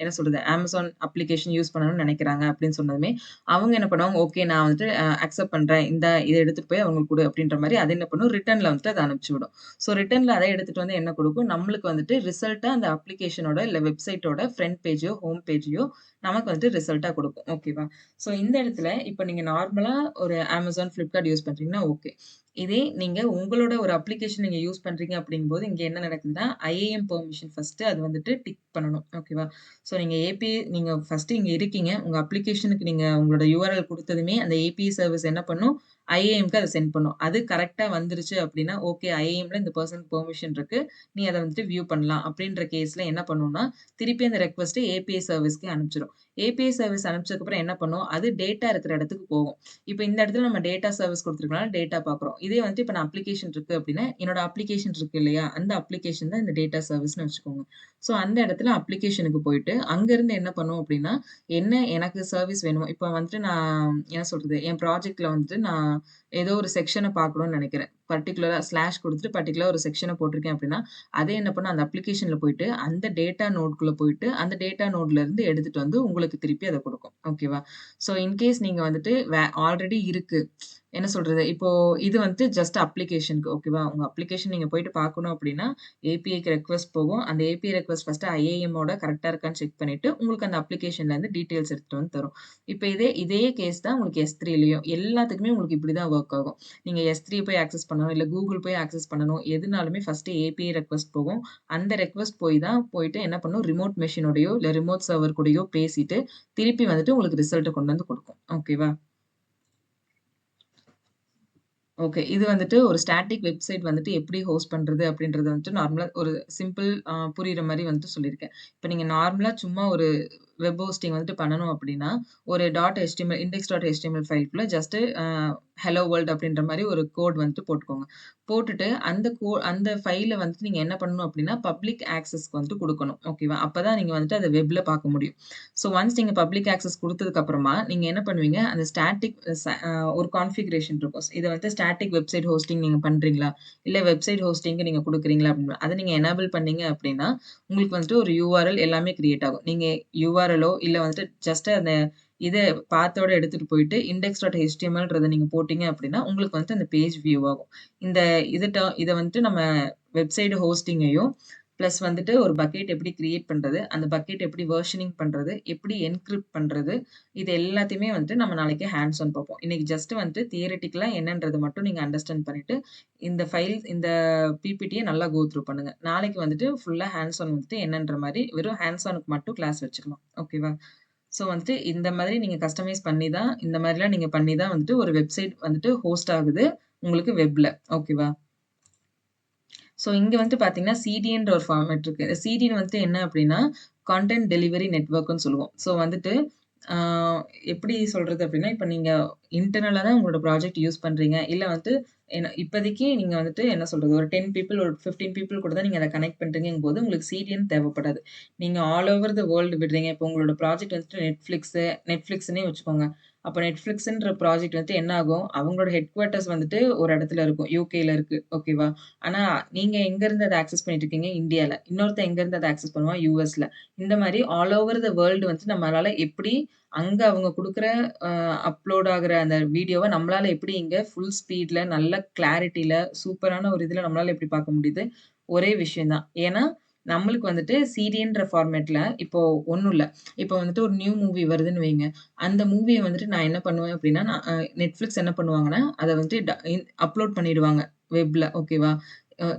என்ன சொல்றது? Amazon அப்ளிகேஷன் யூஸ் பண்ணணும்னு நெனைக்கிறாங்க அப்படின்னு சொன்னதுமே, அவங்க என்ன பண்ணுவாங்க, ஓகே நான் வந்துட்டு அக்செப்ட் பண்றேன். இத எடுத்துட்டு போய் அவங்களுக்கு குடு அப்படின்ற மாரி அது என்ன பண்ணும், ரிட்டர்ன்ல வந்துட்டு அத அனுப்பிச்சு விடும். ஸோ ரிட்டர்ன்ல அத எடுத்துட்டு வந்து என்ன குடுக்கும், நம்மளுக்கு வந்துட்டு ரிசல்ட்டா அந்த அப்ளிகேஷனோட இல்ல வெப்சைட்டோட ஃப்ரண்ட் பேஜோ, ஹோம் பேஜ்லயோ நமக்கு வந்துட்டு ரிசல்ட்டா குடுக்கும். ஓகேவா? ஸோ இந்த இடத்துல இப்ப நீங்க நார்மலா ஒரு Amazon, Flipkart யூஸ் பண்றீங்கன்னா ஓகே. இதே நீங்க உங்களோட ஒரு அப்ளிகேஷன் நீங்க யூஸ் பண்றீங்க அப்படிங்கும்போது, இங்க என்ன நடக்குதுன்னா, ஐஏஎம் பெர்மிஷன் ஃபர்ஸ்ட்டு அது வந்துட்டு டிக் பண்ணணும். ஓகேவா? ஸோ நீங்க ஏபிஐ நீங்க ஃபர்ஸ்ட்டு இங்க இருக்கீங்க. உங்க அப்ளிகேஷனுக்கு நீங்க உங்களோட யுஆர்எல் குடுத்ததுமே, அந்த ஏபிஐ சர்விஸ் என்ன பண்ணும், ஐஏஎம்க்கு அத சென்ட் பண்ணும். அது கரெக்ட்டா வந்துருச்சு அப்படின்னா, ஓகே ஐஏஎம்ல இந்த பெர்சனுக்கு பெர்மிஷன் இருக்கு. நீ அத வந்துட்டு வியூ பண்ணலாம். அப்படின்ற கேஸ்ல என்ன பண்ணும்னா, திருப்பி அந்த ரெக்வெஸ்ட்ட ஏபிஐ சர்விஸ்க்கு அனுப்பிச்சிரும். ஏபிஐ சர்விஸ் அனுப்பிச்சதுக்கப்புறம் என்ன பண்ணும், அது டேட்டா இருக்கிற இடத்துக்கு போகும். இப்ப இந்த இடத்துல நம்ம டேட்டா சர்விஸ் குடுத்துருக்கனால டேட்டா பார்க்குறோம். இதே வந்துட்டு இப்ப நான் அப்ளிகேஷன் இருக்கு அப்டின்னா, என்னோட அப்ளிகேஷன் இருக்கு இல்லையா? அந்த அப்ளிகேஷன் தான் இந்த டேட்டா சர்விஸ்ன்னு வச்சுக்கோங்க. ஸோ அந்த இடத்துல அப்ளிகேஷனுக்கு போயிட்டு, அங்கருந்து என்ன பண்ணும் அப்டின்னா, என்ன எனக்கு சர்விஸ் வேணுமோ இப்ப வந்துட்டு நான் என்ன சொல்றது? என் ப்ராஜெக்ட்ல வந்துட்டு நான் ஏதோ ஒரு செக்ஷன பார்க்கணும்னு நெனைக்கிறேன். பர்ட்டிகுலரா ஸ்லாஷ் குடுத்துட்டு பர்ட்டிகுலரா ஒரு செக்ஷன போட்டிருக்கேன் அப்டின்னா, அதே என்ன பண்ணும் அந்த அப்ளிகேஷன்ல போயிட்டு, அந்த டேட்டா நோட்குள்ள போயிட்டு, அந்த டேட்டா நோட்ல இருந்து எடுத்துட்டு வந்து உங்களுக்கு திருப்பி அத குடுக்கும். ஓகேவா? ஸோ இன்கேஸ் நீங்க வந்துட்டு ஆல்ரெடி இருக்கு. என்ன சொல்றது? இப்போ இது வந்து ஜஸ்ட் அப்ளிகேஷன்க்கு ஓகேவா? உங்க அப்ளிகேஷன் நீங்க போயிட்டு பார்க்கணும் அப்டின்னா, ஏபிஐக்கு ரெக்வெஸ்ட் போகும். அந்த ஏபிஐ ரெக்வெஸ்ட் ஃபர்ஸ்ட்டு ஐஏஎம் ஓட கரெக்ட்டா இருக்கான்னு செக் பண்ணிட்டு, உங்களுக்கு அந்த அப்ளிகேஷன்லேருந்து டீட்டெயில்ஸ் எடுத்துட்டு வந்து தரும். இப்ப இதே கேஸ் தான் உங்களுக்கு S3லயும். எல்லாத்துக்குமே உங்களுக்கு இப்படி தான் வொர்க் ஆகும். நீங்க S3 போய் ஆக்சஸ் பண்ணணும், இல்ல Google போய் ஆக்சஸ் பண்ணணும். எதுனாலுமே ஃபர்ஸ்ட்டு ஏபிஐ ரெக்வெஸ்ட் போகும். அந்த ரெக்வெஸ்ட் போயிட்டு என்ன பண்ணும், ரிமோட் மெஷினோடயோ, இல்ல ரிமோட் சர்வர் கூடயோ பேசிட்டு, திருப்பி வந்துட்டு உங்களுக்கு ரிசல்ட்ட கொண்டு வந்து குடுக்கும். ஓகேவா? ஓகே. இது வந்துட்டு ஒரு ஸ்டாட்டிக் வெப்சைட் வந்துட்டு எப்படி ஹோஸ்ட் பண்றது அப்படின்றத வந்துட்டு நார்மலா ஒரு சிம்பிள் புரியிற மாரி வந்துட்டு சொல்லியிருக்கேன். இப்ப நீங்க நார்மலா சும்மா ஒரு வெப் ஹோஸ்டிங் வந்துட்டு பண்ணணும் அப்படின்னா, ஒரு index.html ஃபைல்குள்ள ஜஸ்ட் ஹெல்லோ வேர்ல்ட் அப்படின்ற மாரி ஒரு கோட் வந்துட்டு போட்டுக்கோங்க. போட்டுட்டு அந்த ஃபைல வந்துட்டு நீங்க என்ன பண்ணணும் அப்படின்னா, பப்ளிக் ஆக்சஸ்க்கு வந்துட்டு குடுக்கணும். ஓகேவா? அப்பதான் நீங்க வந்துட்டு அத வெப்ல பார்க்க முடியும். ஸோ ஒன்ஸ் நீங்க பப்ளிக் ஆக்சஸ் குடுத்ததுக்கு அப்புறமா, நீங்க என்ன பண்ணுவீங்க, அந்த ஸ்டாட்டிக் ச அ ஒரு கான்ஃபிகரேஷன் இருக்கும். இத வந்து ஸ்டாட்டிக் வெப்சைட் ஹோஸ்டிங் நீங்க பண்றீங்களா? இல்ல வெப்சைட் ஹோஸ்டிங்க்கு நீங்க குடுக்குறீங்களா? அப்படின்னு அத நீங்க எனேபிள் பண்ணீங்க அப்படின்னா, உங்களுக்கு வந்துட்டு ஒரு யுஆர்எல் எல்லாமே கிரியேட் ஆகும். நீங்க யுஆர்எல்லோ இல்ல வந்துட்டு ஜஸ்ட் அந்த இத பாத்தோட எடுத்துட்டு போயிட்டு index.htmlன்றத நீங்க போட்டீங்க அப்படின்னா, உங்களுக்கு வந்து அந்த பேஜ் வியூ ஆகும். இந்த இத வந்துட்டு நம்ம வெப்சைட் ஹோஸ்டிங்கையும் பிளஸ் வந்துட்டு ஒரு பக்கெட் எப்படி கிரியேட் பண்றது? அந்த பக்கெட் எப்படி வெர்ஷனிங் பண்றது? எப்படி என்கிரிப்ட் பண்றது? இது எல்லாத்தையுமே வந்துட்டு நம்ம நாளைக்கு ஹேண்ட்ஸ் ஆன் பார்ப்போம். இன்னைக்கு ஜஸ்ட் வந்துட்டு தியரட்டிக்கலா என்னன்றத மட்டும் நீங்க அண்டர்ஸ்டாண்ட் பண்ணிட்டு, இந்த பிபிடிய நல்லா கோ த்ரூ பண்ணுங்க. நாளைக்கு வந்துட்டு ஃபுல்லா ஹேண்ட்ஸ் ஆன் வந்துட்டு என்னன்ற மாரி வெறும் ஹேண்ட்ஸ் ஆனுக்கு மட்டும் கிளாஸ் வச்சுக்கலாம். ஓகேவா? ஸோ வந்துட்டு இந்த மாதிரி நீங்க கஸ்டமைஸ் பண்ணி தான் இந்த மாதிரிலாம் நீங்க பண்ணி தான் வந்துட்டு ஒரு வெப்சைட் வந்துட்டு ஹோஸ்ட் ஆகுது உங்களுக்கு வெப்ல. ஓகேவா? ஸோ இங்க வந்துட்டு பார்த்தீங்கன்னா, சிடிஎன்ற ஒரு ஃபார்மேட் இருக்கு. சிடின்னு வந்துட்டு என்ன அப்டின்னா, கான்டென்ட் டெலிவரி நெட்வொர்க்ன்னு சொல்லுவோம். ஸோ வந்துட்டு ஆ எப்படி சொல்றது அப்டின்னா, இப்ப நீங்க இன்டர்னலா தான் உங்களோட ப்ராஜெக்ட் யூஸ் பண்றீங்க. இல்ல வந்துட்டு இப்போதைக்கு நீங்க வந்துட்டு என்ன சொல்றது, ஒரு 10 பீப்பிள் ஒரு 15 பீப்பிள் கூட தான் நீங்க அத கனெக்ட் பண்றீங்கங்கும்போது, உங்களுக்கு சிடிஎன் தேவைப்படாது. நீங்க ஆல் ஓவர் த வேர்ல்டு விடுறீங்க. இப்போ உங்களோட ப்ராஜெக்ட் வந்துட்டு நெட்ஃபிளிக்ஸ்ன்னே வச்சுக்கோங்க. அப்ப நெட்ஃபிளிக்ஸ்ன்ற ப்ராஜெக்ட் வந்துட்டு என்ன ஆகும், அவங்களோட ஹெட் குவார்ட்டர்ஸ் வந்துட்டு ஒரு இடத்துல இருக்கும். யுகேல இருக்கு. ஓகேவா? ஆனா, நீங்க எங்க இருந்து அத ஆக்சஸ் பண்ணிட்டு இருக்கீங்க? இந்தியால. இன்னொருத்தன் எங்க இருந்து அத ஆக்சஸ் பண்ணுவான்? யுஎஸ்ல. இந்த மாரி ஆல் ஓவர் த வேர்ல்டு வந்துட்டு நம்மளால எப்படி அங்க அவங்க குடுக்குற அ அப்லோட் ஆகுற அந்த வீடியோவ நம்மளால எப்படி இங்க ஃபுல் ஸ்பீட்ல, நல்ல கிளாரிட்டில, சூப்பரான ஒரு இதுல நம்மளால எப்படி பார்க்க முடியுது? ஒரே விஷயம் தான். ஏன்னா, நம்மளுக்கு வந்துட்டு சிடின்ற ஃபார்மேட்ல இப்போ ஒண்ணும் இல்ல. இப்போ வந்துட்டு ஒரு நியூ மூவி வருதுன்னு வைங்க. அந்த மூவிய வந்துட்டு நான் என்ன பண்ணுவேன் அப்டின்னா, நான் Netflix என்ன பண்ணுவாங்கன்னா, அத வந்துட்டு அப்லோட் பண்ணிடுவாங்க வெப்ல. ஓகேவா?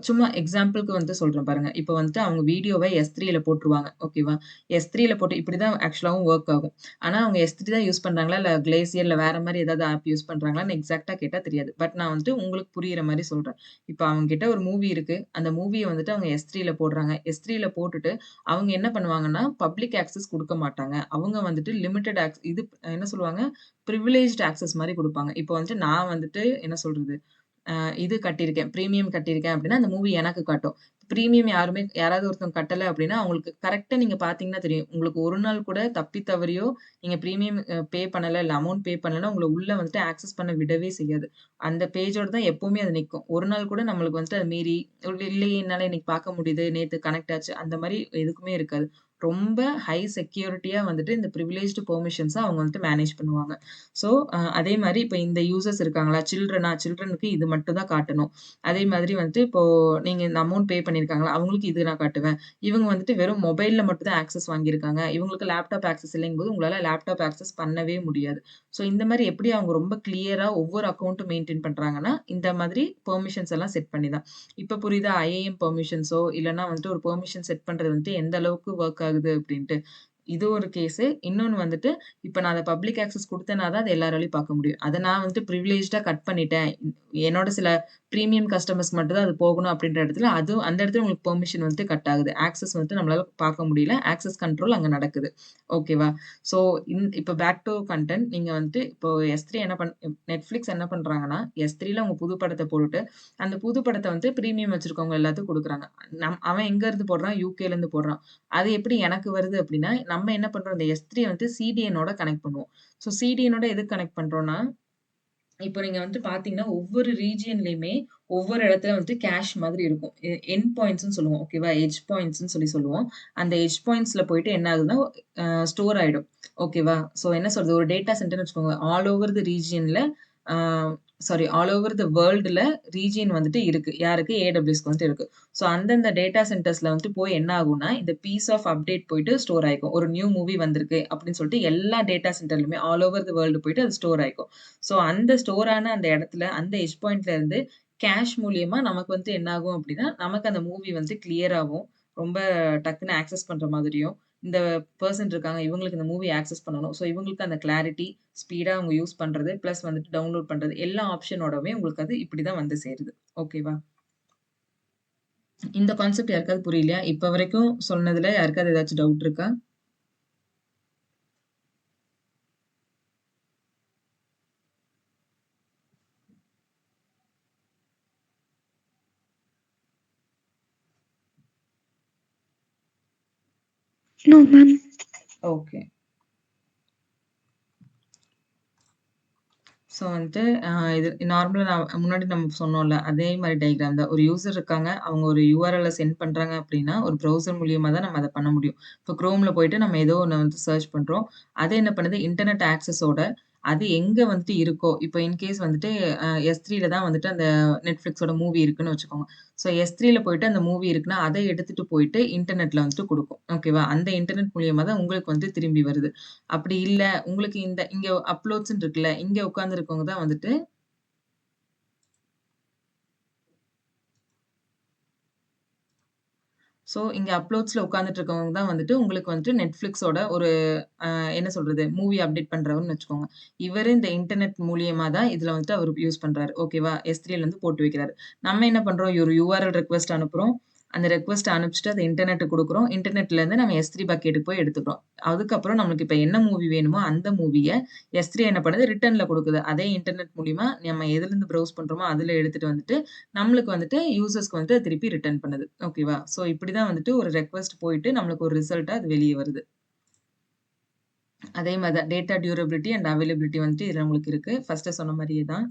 சும்மா எக்ஸாம்பிள்க்கு வந்து சொல்றேன் பாருங்க. இப்போ வந்துட்டு அவங்க வீடியோவ S3ல போட்டுருவாங்க. ஓகேவா? S3ல போட்டு இப்படிதான் ஆக்சுவலாவும் வொர்க் ஆகும். ஆனா அவங்க S3 தான் யூஸ் பண்றாங்களா? இல்ல Glacier இல்ல வேற மாரி ஏதாவது ஆப் யூஸ் பண்றாங்களான்னு எக்ஸாக்ட்டா கேட்டா தெரியாது. பட் நான் வந்துட்டு உங்களுக்கு புரியிற மாரி சொல்றேன். இப்ப அவங்ககிட்ட ஒரு மூவி இருக்கு. அந்த மூவிய வந்துட்டு அவங்க S3ல போடுறாங்க. S3ல போட்டுட்டு அவங்க என்ன பண்ணுவாங்கன்னா, பப்ளிக் ஆக்சஸ் குடுக்க மாட்டாங்க. அவங்க வந்துட்டு லிமிட்டட் இது என்ன சொல்லுவாங்க? பிரிவிலேஜ்ட் ஆக்சஸ் மாரி குடுப்பாங்க. இப்போ வந்துட்டு நான் வந்துட்டு என்ன சொல்றது? இது கட்டியிருக்கேன். பிரீமியம் கட்டியிருக்கேன் அப்டின்னா, அந்த மூவி எனக்கு காட்டும். பிரீமியம் யாராவது ஒருத்தவங்க கட்டல அப்டின்னா, அவங்களுக்கு கரெக்ட்டா நீங்க பார்த்தீங்கன்னா தெரியும். உங்களுக்கு ஒரு நாள் கூட தப்பி தவறியோ நீங்க பிரீமியம் பே பண்ணல, இல்ல அமௌண்ட் பே பண்ணலன்னா, உங்கள உள்ள வந்துட்டு ஆக்சஸ் பண்ண விடவே செய்யாது. அந்த பேஜோட தான் எப்பவுமே அது நிக்கும். ஒரு நாள் கூட நம்மளுக்கு வந்துட்டு அது மீறி, இல்லையே என்னால இன்னைக்கு பார்க்க முடியுது, நேத்து கனெக்ட் ஆச்சு. அந்த மாரி எதுக்குமே இருக்காது. ரொம்ப ஹை செக்யூரிட்டியா வந்துட்டு இந்த பிரிவிலேஜ்டு பெர்மிஷன்ஸ அவங்க வந்துட்டு மேனேஜ் பண்ணுவாங்க. ஸோ, அதே மாரி இப்ப இந்த யூசர்ஸ் இருக்காங்களா? சில்ட்ரனுக்கு இது மட்டும் தான் காட்டணும். அதே மாதிரி வந்துட்டு இப்போ நீங்க இந்த அமௌண்ட் பே பண்ணியிருக்காங்களா? அவங்களுக்கு இது நான் காட்டுவேன். இவங்க வந்துட்டு வெறும் மொபைல்ல மட்டும் தான் ஆக்சஸ் வாங்கியிருக்காங்க. இவங்களுக்கு லேப்டாப் ஆக்சஸ் இல்லைங்கும்போது, உங்களால லேப்டாப் ஆக்சஸ் பண்ணவே முடியாது. ஸோ, இந்த மாரி எப்படி அவங்க ரொம்ப கிளியரா ஒவ்வொரு அக்கவுண்ட்டும் மெயின்டெயின் பண்றாங்கன்னா, இந்த மாதிரி பெர்மிஷன்ஸ் எல்லாம் செட் பண்ணி தான். இப்ப புரியுதா? ஐஏஎம் பெர்மிஷன்ஸோ இல்லன்னா வந்துட்டு ஒரு பெர்மிஷன் செட் பண்றது வந்துட்டு எந்த அளவுக்கு வொர்க் ஆகுது அப்டின்ட்டு. இது ஒரு கேஸு. இன்னொன்னு வந்துட்டு, இப்ப நான் அத பப்ளிக் ஆக்சஸ் குடுத்தேன்னா தான் அத எல்லாராலயும் பார்க்க முடியும். அத நான் வந்துட்டு பிரிவிலேஜ்டா கட் பண்ணிட்டேன். என்னோட சில பிரீமியம் கஸ்டமர்ஸ்க்கு மட்டும் தான் அது போகணும் அப்டின்ற இடத்துல, அந்த இடத்துல உங்களுக்கு பெர்மிஷன் வந்துட்டு கட் ஆகுது. ஆக்சஸ் வந்துட்டு நம்மளால பார்க்க முடியல. ஆக்சஸ் கண்ட்ரோல் அங்க நடக்குது. ஓகேவா? ஸோ, இப்ப பேக் டூ கன்டென்ட். நீங்க வந்துட்டு இப்போ S3 Netflix என்ன பண்றாங்கன்னா, S3ல உங்க புது படத்த போட்டுட்டு, அந்த புது படத்த வந்து பிரீமியம் வச்சிருக்கவங்க எல்லாத்துக்கும் குடுக்குறாங்க. அவன் எங்க இருந்து போடுறான்? UKல இருந்து போடுறான். அது எப்படி எனக்கு வருது அப்படின்னா, நம்ம என்ன பண்றோம், இந்த S3 வந்து CDNஓட கனெக்ட் பண்ணுவோம். ஸோ CDNஓட எதுக்கு கனெக்ட் பண்றோம்னா, இப்போ நீங்க வந்து பார்த்தீங்கன்னா, ஒவ்வொரு ரீஜியன்லயுமே ஒவ்வொரு இடத்துல வந்து கேஷ் மாதிரி இருக்கும். எண்ட் பாயிண்ட்ஸ்ன்னு சொல்லுவோம். ஓகேவா? எட்ஜ் பாயிண்ட்ஸ்ன்னு சொல்லுவோம். அந்த எட்ஜ் பாயிண்ட்ஸ்ல போயிட்டு என்ன ஆகுதுன்னா, ஸ்டோர் ஆயிடும். ஓகேவா? ஸோ என்ன சொல்றது, ஒரு டேட்டா சென்டர்ன்னு வச்சுக்கோங்க. ஆல் ஓவர் தி ரீஜியன்ல ஆ ஆல் ஓவர் தி வேர்ல்டுல ரீஜியன் வந்துட்டு இருக்கு. யாருக்கு? AWSக்கு வந்துட்டு இருக்கு. ஸோ அந்தந்த டேட்டா சென்டர்ஸ்ல வந்துட்டு போய் என்ன ஆகும்னா, இந்த பீஸ் ஆஃப் அப்டேட் போயிட்டு ஸ்டோர் ஆயிக்கும். ஒரு நியூ மூவி வந்திருக்கு அப்படின்னு சொல்லிட்டு எல்லா டேட்டா சென்டர்லயுமே ஆல் ஓவர் தி வேர்ல்டு போயிட்டு அது ஸ்டோர் ஆயிக்கும். ஸோ அந்த ஸ்டோர் ஆன அந்த இடத்துல, அந்த எட்ஜ் பாயிண்ட்ல இருந்து கேஷ் மூலியமா நமக்கு வந்து என்ன ஆகும் அப்படின்னா, நமக்கு அந்த மூவி வந்து கிளியராவும், ரொம்ப டக்குன்னு ஆக்சஸ் பண்ற மாதிரியும், இந்த பெர்சன் இருக்காங்க, இவங்களுக்கு இந்த மூவி ஆக்சஸ் பண்ணணும். ஸோ இவங்களுக்கு அந்த கிளாரிட்டி, ஸ்பீடா அவங்க யூஸ் பண்றது, பிளஸ் வந்துட்டு டவுன்லோட் பண்றது, எல்லா ஆப்ஷனோடவே உங்களுக்கு அது இப்படிதான் வந்து சேருது. ஓகேவா? இந்த கான்செப்ட் யாருக்காவது புரியலையா? இப்ப வரைக்கும் சொன்னதுல யாருக்காவது ஏதாச்சும் டவுட் இருக்கா? No, ma'am. ஓகே. ஸோ வந்துட்டு இது நார்மலா முன்னாடி நம்ம சொன்னோம்ல, அதே மாரி டயகிராம் தான். ஒரு யூசர் இருக்காங்க. அவங்க ஒரு URL சென்ட் பண்றாங்க அப்படின்னா, ஒரு ப்ரௌசர் மூலியமா தான் நம்ம அத பண்ண முடியும். இப்போ Chromeல போயிட்டு நம்ம ஏதோ ஒண்ணு வந்து சர்ச் பண்றோம். அது என்ன பண்ணுது, இன்டர்நெட் ஆக்சஸோட அது எங்க வந்துட்டு இருக்கோ, இப்போ இன்கேஸ் வந்துட்டு S3ல தான் வந்துட்டு அந்த Netflixஓட மூவி இருக்குன்னு வச்சுக்கோங்க. ஸோ S3ல போயிட்டு அந்த மூவி இருக்குன்னா, அத எடுத்துட்டு போயிட்டு இன்டர்நெட்ல வந்துட்டு குடுக்கும். ஓகேவா? அந்த இன்டர்நெட் மூலியமா தான் உங்களுக்கு வந்து திரும்பி வருது. அப்படி இல்ல, உங்களுக்கு இங்க அப்லோட்ஸ்ன்னு இருக்குல்ல, இங்க உட்கார்ந்திருக்கவங்க தான் வந்துட்டு இங்க அப்லோட்ஸ்ல உட்கார்ந்துட்டு இருக்கவங்க தான் வந்துட்டு உங்களுக்கு வந்துட்டு Netflixஓட ஒரு என்ன சொல்றது, மூவி அப்டேட் பண்றவர்ன்னு வச்சுக்கோங்க. இவரு இந்த இன்டர்நெட் மூலியமா தான் இதுல வந்துட்டு அவரு யூஸ் பண்றாரு. ஓகேவா? S3ல இருந்து போட்டு வைக்கிறாரு. நம்ம என்ன பண்றோம், ஒரு URL ரெக்வெஸ்ட் அனுப்புறோம். அந்த ரெக்வெஸ்ட்ட அனுப்பிச்சுட்டு அத இன்டர்நெட்டுக்கு குடுக்குறோம். இன்டர்நெட்ல இருந்து நம்ம S3 பக்கெட்டுக்கு போய் எடுத்துக்கிறோம். அதுக்கப்புறம் நம்மளுக்கு இப்ப என்ன மூவி வேணுமோ அந்த மூவிய S3 என்ன பண்ணுது, ரிட்டர்ன்ல குடுக்குது. அதே இன்டர்நெட் மூலியமா நம்ம எதுலருந்து ப்ரௌஸ் பண்றோமோ அதுல எடுத்துட்டு வந்துட்டு, நம்மளுக்கு வந்துட்டு யூசர்ஸ்க்கு வந்துட்டு அது திருப்பி ரிட்டர்ன் பண்ணுது. ஓகேவா? ஸோ இப்படிதான் வந்துட்டு ஒரு ரெக்வெஸ்ட் போயிட்டு நம்மளுக்கு ஒரு ரிசல்ட்டா அது வெளிய வருது. அதே மாரி தான் டேட்டா டியூரபிலிட்டி அண்ட் அவைலபிலிட்டி வந்துட்டு இதுல உங்களுக்கு இருக்கு. ஃபர்ஸ்ட்டு சொன்ன மாரியே தான்.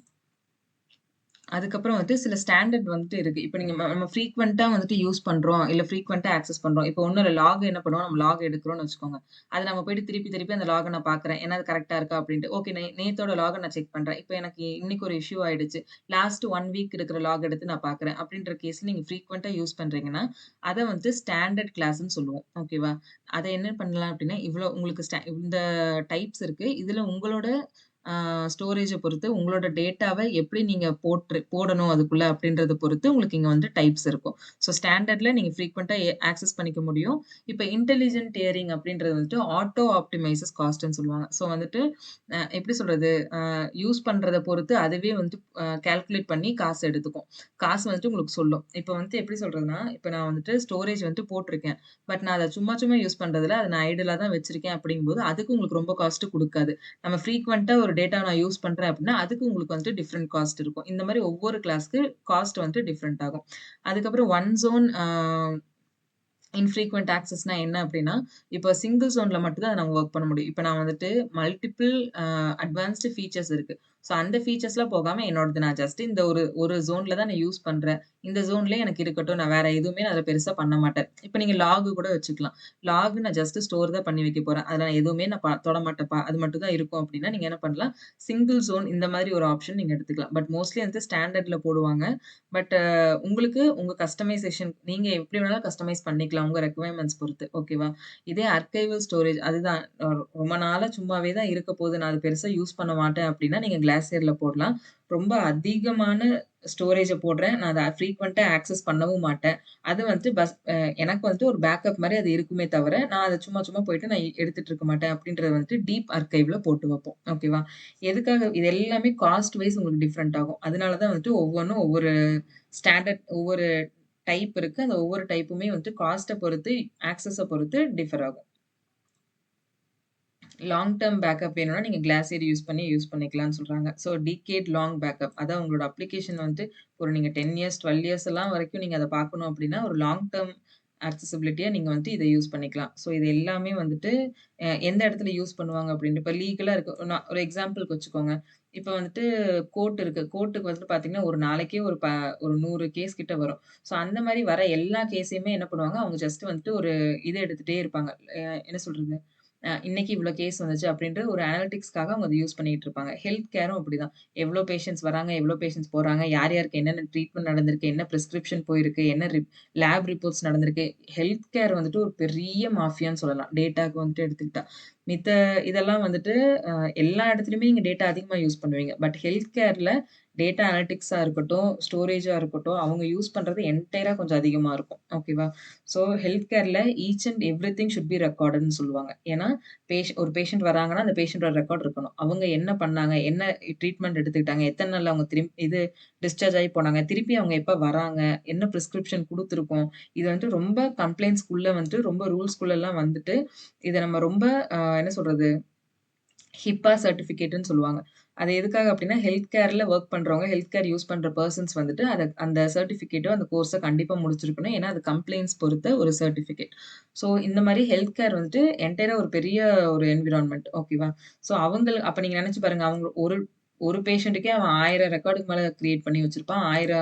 அதுக்கப்புறம் வந்துட்டு சில ஸ்டாண்டர்ட் வந்துட்டு இருக்கு. இப்ப நீங்க நம்ம ஃப்ரீக்வென்ட்டா வந்துட்டு யூஸ் பண்றோம். இல்ல ஃப்ரீக்வென்ட்டா ஆக்சஸ் பண்றோம். இப்ப ஒண்ணும் இல்ல லாக் என்ன பண்ணுவோம், நம்ம லாக் எடுக்கிறோம்னு வச்சுக்கோங்க. அத நம்ம போயிட்டு திருப்பி திருப்பி அந்த லாக நான் பார்க்குறேன். ஏன்னா அது கரெக்ட்டா இருக்கா அப்டின்ட்டு. ஓகே நேத்தோட லாக நான் செக் பண்றேன். இப்ப எனக்கு இன்னைக்கு ஒரு இஷ்யூ ஆயிடுச்சு. லாஸ்ட் 1 வீக் இருக்கிற லாக் எடுத்து நான் பார்க்குறேன். அப்டின்ற கேஸ்ல நீங்க ஃப்ரீக்வென்ட்டா யூஸ் பண்றீங்கன்னா, அத வந்து ஸ்டாண்டர்ட் கிளாஸ்ன்னு சொல்லுவோம். ஓகேவா? அத என்ன பண்ணலாம் அப்டின்னா, இவ்ளோ உங்களுக்கு இந்த டைப்ஸ் இருக்கு. இதுல உங்களோட ஸ்டோரேஜ பொறுத்து, உங்களோட டேட்டாவ எப்படி நீங்க போடணும் அதுக்குள்ள அப்படின்றத பொறுத்து உங்களுக்கு இங்க வந்து டைப்ஸ் இருக்கும். ஸோ ஸ்டாண்டர்ட்ல நீங்க ஃப்ரீக்வென்ட்டா ஆக்சஸ் பண்ணிக்க முடியும். இப்ப இன்டெலிஜென்ட் டியரிங் அப்படின்றது வந்துட்டு ஆட்டோ ஆப்டிமைசஸ் காஸ்ட்ன்னு சொல்லுவாங்க. ஸோ வந்துட்டு எப்படி சொல்றது? யூஸ் பண்றத பொறுத்து அதுவே வந்து கால்குலேட் பண்ணி காசு எடுத்துக்கும். காசு வந்துட்டு உங்களுக்கு சொல்லும். இப்ப வந்து எப்படி சொல்றதுன்னா, இப்ப நான் வந்துட்டு ஸ்டோரேஜ் வந்து போட்டிருக்கேன். பட் நான் அத சும்மா சும்மா யூஸ் பண்றதில்ல. அத நான் ஐடிலா தான் வச்சிருக்கேன் அப்படிங்கும்போது, அதுக்கு உங்களுக்கு ரொம்ப காஸ்ட் குடுக்காது. நம்ம ஃப்ரீக்வென்ட்டா ஒரு டேட்டாவ நான் யூஸ் பண்றேன் அப்டின்னா, அதுக்கு உங்களுக்கு வந்துட்டு டிஃபரெண்ட் காஸ்ட் இருக்கும். இந்த மாரி ஒவ்வொரு கிளாஸ்க்கு காஸ்ட் வந்துட்டு டிஃபரெண்ட் ஆகும். அதுக்கப்புறம் ஒன் ஜோன் இன்ஃப்ரீக்வென்ட் ஆக்சஸ்னா என்ன அப்டின்னா, இப்ப சிங்கிள் ஜோன்ல மட்டும் தான் நம்ம வொர்க் பண்ண முடியும். இப்ப நான் வந்துட்டு மல்டிபிள் அட்வான்ஸ்டு ஃபீச்சர்ஸ் இருக்கு. ஸோ அந்த ஃபீச்சர்ஸ்லாம் போகாம என்னோடது நான் ஜஸ்ட் இந்த ஒரு ஒரு ஜோன்ல தான் நான் யூஸ் பண்றேன். இந்த ஜோன்லயே எனக்கு இருக்கட்டும். நான் வேற எதுவுமே நான் அதுல பெருசா பண்ண மாட்டேன். இப்ப நீங்க லாக் கூட வச்சுக்கலாம். லாக் நான் ஜஸ்ட் ஸ்டோர் தான் பண்ணி வைக்க போறேன். அதுல நான் எதுவுமே நான் தொட மாட்டேன்ப்பா. அது மட்டும் தான் இருக்கும் அப்டின்னா, நீங்க என்ன பண்ணலாம், சிங்கிள் ஜோன் இந்த மாரி ஒரு ஆப்ஷன் நீங்க எடுத்துக்கலாம். பட் மோஸ்ட்லி வந்து ஸ்டாண்டர்ட்ல போடுவாங்க. பட் உங்களுக்கு உங்க கஸ்டமைசேஷன் நீங்க எப்படி வேணாலும் கஸ்டமைஸ் பண்ணிக்கலாம். உங்க ரெக்வயர்மென்ட்ஸ் பொறுத்து. ஓகேவா? இதே ஆர்க்கைவல் ஸ்டோரேஜ் அதுதான் ரொம்ப நாளா சும்மாவே தான் இருக்க போது. நான் அத பெருசா யூஸ் பண்ண மாட்டேன் அப்படின்னா, நீங்க கிளாசியர்ல போடலாம். ரொம்ப அதிகமான ஸ்டோரேஜ போடுறேன். நான் அத ஃப்ரீக்வென்ட்டா ஆக்சஸ் பண்ணவும் மாட்டேன். அது வந்து எனக்கு வந்துட்டு ஒரு பேக்கப் மாரி அது இருக்குமே தவிர, நான் அத சும்மா சும்மா போயிட்டு நான் எடுத்துட்டு இருக்க மாட்டேன் அப்படின்றத வந்துட்டு டீப் ஆர்கைவ்ல போட்டு வைப்போம். ஓகேவா? எதுக்காக இது எல்லாமே காஸ்ட் வைஸ் உங்களுக்கு டிஃபரெண்ட் ஆகும். அதனால தான் வந்துட்டு ஒவ்வொன்னும் ஒவ்வொரு ஸ்டாண்டர்ட் ஒவ்வொரு டைப் இருக்கு. அந்த ஒவ்வொரு டைப்புமே வந்து காஸ்ட்ட பொறுத்து, ஆக்சஸ பொறுத்து டிஃபர் ஆகும். லாங் டெர்ம் பேக்கப் வேணும்னா, நீங்க கிளாசியர் யூஸ் பண்ணிக்கலாம்னு சொல்றாங்க. So decade long backup. அதான் உங்களோட அப்ளிகேஷன் வந்து ஒரு நீங்க 10 இயர்ஸ், 12 இயர்ஸ் எல்லாம் வரைக்கும் நீங்க அத பார்க்கணும் அப்டின்னா, ஒரு லாங் டெர்ம் ஆக்சஸிபிலிட்டியா நீங்க வந்து இத யூஸ் பண்ணிக்கலாம். ஸோ இது எல்லாமே வந்துட்டு எந்த இடத்துல யூஸ் பண்ணுவாங்க அப்டின்ட்டு இப்ப லீகலா இருக்கு. நான் ஒரு எக்ஸாம்பிள்க்கு வச்சுக்கோங்க. இப்ப வந்துட்டு கோர்ட் இருக்கு. கோர்ட்டுக்கு வந்துட்டு பார்த்தீங்கன்னா, ஒரு நாளைக்கே ஒரு 100 கேஸ் கிட்ட வரும். ஸோ அந்த மாரி வர எல்லா கேஸையுமே என்ன பண்ணுவாங்க, அவங்க ஜஸ்ட் வந்துட்டு ஒரு இத எடுத்துட்டே இருப்பாங்க. என்ன சொல்றது? இன்னைக்கு இவ்ளோ கேஸ் வந்துச்சு அப்படின்ட்டு ஒரு அனலிட்டிக்ஸ்க்காக அவங்க அத யூஸ் பண்ணிட்டு இருப்பாங்க. ஹெல்த் கேரும் அப்படிதான். எவ்ளோ பேஷண்ட்ஸ் வராங்க, எவ்ளோ பேஷண்ட்ஸ் போறாங்க, யார் யாருக்கு என்னென்ன ட்ரீட்மெண்ட் நடந்திருக்கு, என்ன பிரிஸ்கிரிப்ஷன் போயிருக்கு, என்ன லேப் ரிப்போர்ட்ஸ் நடந்திருக்கு. ஹெல்த் கேர் வந்துட்டு ஒரு பெரிய மாஃபியான்னு சொல்லலாம். டேட்டாக்கு வந்துட்டு எடுத்துக்கிட்டா. மித்த இதெல்லாம் வந்துட்டு அ எல்லா இடத்துலயுமே நீங்க டேட்டா அதிகமா யூஸ் பண்ணுவீங்க. பட் ஹெல்த் கேர்ல டேட்டா அனலிட்டிக்ஸா இருக்கட்டும், ஸ்டோரேஜா இருக்கட்டும், அவங்க யூஸ் பண்றது என்டையரா கொஞ்சம் அதிகமா இருக்கும். ஓகேவா? ஸோ ஹெல்த் கேர்ல each and everything should be ரெக்கார்டட்ன்னு சொல்லுவாங்க. ஏன்னா ஒரு பேஷண்ட் வராங்கன்னா, அந்த பேஷண்டோட ரெக்கார்ட் இருக்கணும். அவங்க என்ன பண்ணாங்க? என்ன ட்ரீட்மெண்ட் எடுத்துக்கிட்டாங்க? எத்தன நாள்ல அவங்க டிஸ்சார்ஜ் ஆயி போனாங்க? திருப்பி அவங்க எப்ப வராங்க? என்ன பிரிஸ்கிரிப்ஷன் குடுத்துருக்கோம்? இது வந்துட்டு ரொம்ப கம்ப்ளைண்ட்ஸ்க்குள்ள வந்துட்டு ரொம்ப ரூல்ஸ்குள்ளலாம் வந்துட்டு, இத நம்ம ரொம்ப என்ன சொல்றது? ஹிப்பா சர்டிஃபிகேட்ன்னு சொல்லுவாங்க. அது எதுக்காக அப்டின்னா, ஹெல்த் கேர்ல வொர்க் பண்றவங்க, ஹெல்த் கேர் யூஸ் பண்ற பெர்சன்ஸ் வந்துட்டு அந்த சர்டிஃபிகேட்டோ, அந்த கோர்ஸ கண்டிப்பா முடிச்சிருக்கணும். ஏன்னா, அது கம்ப்ளைண்ட்ஸ் பொறுத்த ஒரு சர்டிஃபிகேட். ஸோ, இந்த மாரி ஹெல்த் கேர் வந்துட்டு என்டையரா ஒரு பெரிய ஒரு என்விரான்மென்ட். ஓகேவா? ஸோ, அப்ப நீங்க நெனச்சு பாருங்க. அவங்க ஒரு ஒரு பேஷண்ட்டுக்கே அவன் 1000 ரெக்கார்டுக்கு மேல கிரியேட் பண்ணி வச்சிருப்பான். 1000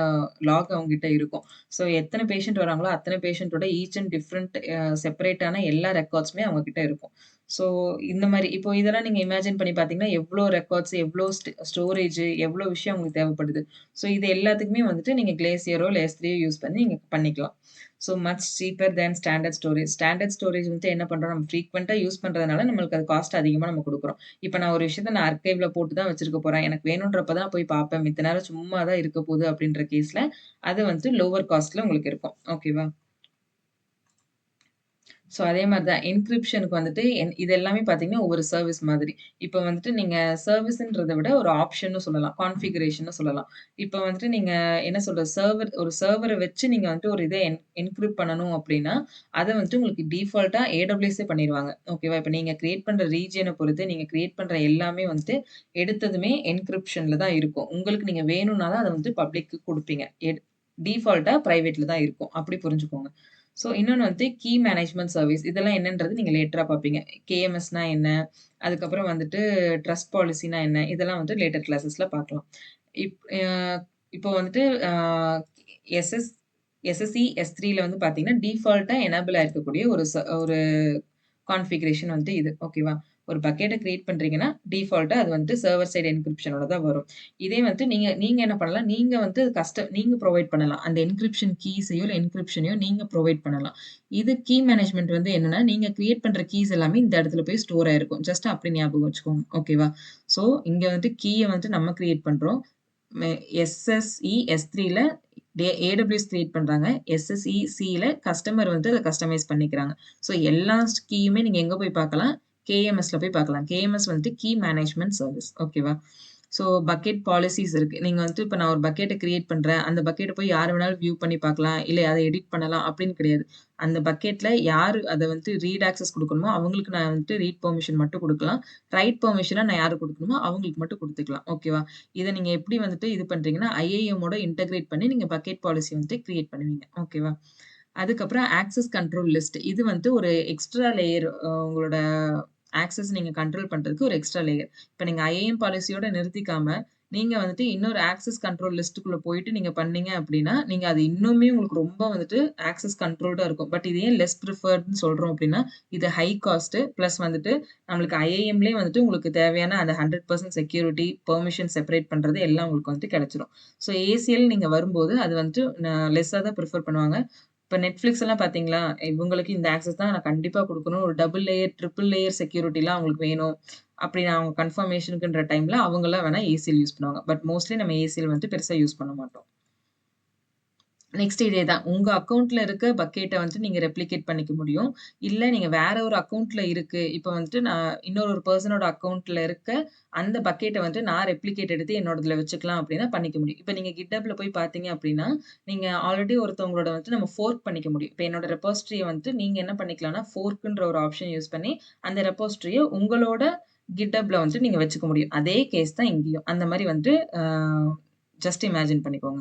லாக் அவன்கிட்ட இருக்கும். ஸோ, எத்தன பேஷண்ட் வராங்களோ, அத்தன பேஷண்ட்டோட ஈச் அண்ட் டிஃபரெண்ட் செப்பரேட்டான எல்லா ரெக்கார்ட்ஸுமே அவங்க கிட்ட இருக்கும். ஸோ, இந்த மாரி இப்போ இதெல்லாம் நீங்க இமேஜின் பண்ணி பார்த்தீங்கன்னா, எவ்ளோ ரெக்கார்ட்ஸ், எவ்ளோ ஸ்டோரேஜ், எவ்ளோ விஷயம் உங்களுக்கு தேவைப்படுது. ஸோ, இது எல்லாத்துக்குமே வந்துட்டு நீங்க கிளேசியரோ, இல்ல S3யோ யூஸ் பண்ணி நீங்க பண்ணிக்கலாம். ஸோ, மச் சீப்பர் தேன் ஸ்டாண்டர்ட் ஸ்டோரேஜ். ஸ்டாண்டர்ட் ஸ்டோரேஜ் வந்துட்டு என்ன பண்றோம், நம்ம ஃப்ரீக்வென்ட்டா யூஸ் பண்றதுனால நம்மளுக்கு அது காஸ்ட் அதிகமா நம்ம குடுக்குறோம். இப்ப நான் ஒரு விஷயத்த நான் ஆர்கைவ்ல போட்டு தான் வச்சிருக்க போறேன். எனக்கு வேணுன்றப்ப தான் போய் பார்ப்பேன். மித்த நேரம் சும்மா தான் இருக்க போது அப்படின்ற கேஸ்ல, அது வந்துட்டு லோவர் காஸ்ட்ல உங்களுக்கு இருக்கும். ஓகேவா? ஸோ அதே மாரி தான் என்கிரிப்ஷனுக்கு வந்துட்டு இது எல்லாமே பார்த்தீங்கன்னா, ஒவ்வொரு சர்விஸ் மாதிரி. இப்ப வந்துட்டு நீங்க சர்விஸ்ன்றத விட ஒரு ஆப்ஷன்னு சொல்லலாம். கான்ஃபிகரேஷன்னு சொல்லலாம். இப்ப வந்துட்டு நீங்க என்ன சொல்றது, ஒரு சர்வர வச்சு நீங்க வந்துட்டு ஒரு இத என்கிரிப்ட் பண்ணணும் அப்டின்னா, அத வந்துட்டு உங்களுக்கு டிஃபால்ட்டா AWSயே பண்ணிருவாங்க. ஓகேவா? இப்ப நீங்க கிரியேட் பண்ற ரீஜியன பொறுத்து, நீங்க கிரியேட் பண்ற எல்லாமே வந்துட்டு எடுத்ததுமே என்கிரிப்ஷன்ல தான் இருக்கும். உங்களுக்கு நீங்க வேணும்னா தான் அத வந்து பப்ளிக்கு குடுப்பீங்க. டிஃபால்ட்டா பிரைவேட்ல தான் இருக்கும். அப்டி புரிஞ்சுக்கோங்க. ஸோ இன்னொன்னு வந்து கீ மேனேஜ்மென்ட் சர்விஸ். இதெல்லாம் என்னன்றது நீங்க லேட்டரா பார்ப்பீங்க. KMSனா என்ன? அதுக்கப்புறம் வந்துட்டு ட்ரஸ்ட் பாலிசினா என்ன? இதெல்லாம் வந்து லேட்டர் கிளாஸஸ்ல பார்க்கலாம். இப் அ இப்போ வந்துட்டு எஸ்எஸ் எஸ்எஸ்சி S3ல வந்து பார்த்தீங்கன்னா, டிஃபால்ட்டா எனேபிள் ஆயிருக்கக்கூடிய ஒரு கான்ஃபிகரேஷன் வந்து இது. ஓகேவா? ஒரு பக்கெட்ட கிரியேட் பண்றீங்கன்னா, டிஃபால்ட்டா அது வந்து சர்வர் சைட் என்கிரிப்ஷனோட தான் வரும். இதே வந்து நீங்க நீங்க என்ன பண்ணலாம், நீங்க வந்து நீங்க புரொவைட் பண்ணலாம். அந்த என்கிரிப்ஷன் கீஸையோ, இல்ல என்கிரிப்ஷனையோ நீங்க புரொவைட் பண்ணலாம். இது கீ மேனேஜ்மென்ட் வந்து என்னன்னா, நீங்க கிரியேட் பண்ற கீஸ் எல்லாமே இந்த இடத்துல போய் ஸ்டோர் ஆயிருக்கும். ஜஸ்ட் அப்படி ஞாபகம் வச்சுக்கோங்க. ஓகேவா? ஸோ, இங்க வந்து கீய வந்து நம்ம கிரியேட் பண்றோம். SSE S3ல AWS கிரியேட் பண்றாங்க. SSECல கஸ்டமர் வந்து அத கஸ்டமைஸ் பண்ணிக்கிறாங்க. ஸோ எல்லா கீயுமே நீங்க எங்க போய் பார்க்கலாம்? KMSல போய் பார்க்கலாம். KMS வந்துட்டு கீ மேனேஜ்மென்ட் சர்விஸ். ஓகேவா? ஸோ பக்கெட் பாலிசிஸ் இருக்கு. நீங்க வந்து இப்ப நான் ஒரு பக்கெட்ட கிரியேட் பண்றேன். அந்த பக்கெட்ட போய் யார் வேணாலும் வியூ பண்ணி பார்க்கலாம். இல்ல அத எடிட் பண்ணலாம் அப்படின்னு கிடையாது. அந்த பக்கெட்ல யாரு அத வந்து ரீட் ஆக்சஸ் குடுக்கணுமோ, அவங்களுக்கு நான் வந்துட்டு ரீட் பெர்மிஷன் மட்டும் குடுக்கலாம். ரைட் பெர்மிஷன நான் யாருக்கு குடுக்கணுமோ, அவங்களுக்கு மட்டும் குடுத்துக்கலாம். ஓகேவா? இத நீங்க எப்படி வந்துட்டு இது பண்றீங்கன்னா, IAMஓட இன்டகிரேட் பண்ணி நீங்க பக்கெட் பாலிசி வந்துட்டு கிரியேட் பண்ணுவீங்க. ஓகேவா? அதுக்கப்புறம் ஆக்சஸ் கண்ட்ரோல் லிஸ்ட். இது வந்து ஒரு எக்ஸ்ட்ரா லேயர் உங்களோட ஆக்சஸ் நீங்க கண்ட்ரோல் பண்றதுக்கு ஒரு எக்ஸ்ட்ரா லேயர். இப்ப நீங்க IAM பாலிசியோட நிறுத்திக்காம, நீங்க வந்துட்டு இன்னொரு ஆக்சஸ் கண்ட்ரோல் லிஸ்ட்க்குள்ள போயிட்டு நீங்க பண்ணீங்க அப்படின்னா, நீங்க அது இன்னுமே உங்களுக்கு ரொம்ப வந்துட்டு ஆக்சஸ் கண்ட்ரோல்டா இருக்கும். பட் இது ஏன் லெஸ் பிரிஃபர்ட்ன்னு சொல்றோம் அப்படின்னா, இது ஹை காஸ்ட் பிளஸ் வந்துட்டு நம்மளுக்கு IAMலயே வந்துட்டு உங்களுக்கு தேவையான அந்த 100% செக்யூரிட்டி, பெர்மிஷன் செப்பரேட் பண்றது எல்லாம் உங்களுக்கு வந்துட்டு கிடைச்சிரும். ஸோ ACL நீங்க வரும்போது அது வந்துட்டு லெஸ்ஸா தான் பிரிஃபர் பண்ணுவாங்க. இப்ப Netflix எல்லாம் பார்த்தீங்களா, இவங்களுக்கு இந்த ஆக்சஸ் தான் நான் கண்டிப்பா குடுக்கணும். ஒரு டபுள் லேயர், ட்ரிபிள் லேயர் செக்யூரிட்டிலாம் அவங்களுக்கு வேணும். அப்படி அவங்க கன்ஃபர்மேஷனுக்குன்ற டைம்ல அவங்கலாம் வேணா ACL யூஸ் பண்ணுவாங்க. பட் மோஸ்ட்லி நம்ம ACL வந்து பெருசா யூஸ் பண்ண மாட்டோம். நெக்ஸ்ட் இதே தான். உங்க அக்கவுண்ட்ல இருக்க பக்கெட்ட வந்துட்டு நீங்க ரெப்ளிகேட் பண்ணிக்க முடியும். இல்ல நீங்க வேற ஒரு அக்கவுண்ட்ல இருக்கு. இப்ப வந்துட்டு நான் இன்னொரு பெர்சனோட அக்கவுண்ட்ல இருக்க அந்த பக்கெட்ட வந்துட்டு நான் ரெப்ளிகேட் எடுத்து என்னோடதுல வச்சுக்கலாம் அப்படின்னா பண்ணிக்க முடியும். இப்ப நீங்க GitHubல போய் பார்த்தீங்க அப்படின்னா, நீங்க ஆல்ரெடி ஒருத்தவங்களோட வந்துட்டு நம்ம ஃபோர்க் பண்ணிக்க முடியும். இப்ப என்னோட ரெபாசிட்டரிய வந்துட்டு நீங்க என்ன பண்ணிக்கலாம்னா, ஃபோர்க்ன்ற ஒரு ஆப்ஷன் யூஸ் பண்ணி அந்த ரெபாசிட்டரிய உங்களோட GitHubல வந்துட்டு நீங்க வச்சுக்க முடியும். அதே கேஸ் தான் இங்கேயும். அந்த மாரி வந்துட்டு ஜஸ்ட் இமேஜின் பண்ணிக்கோங்க.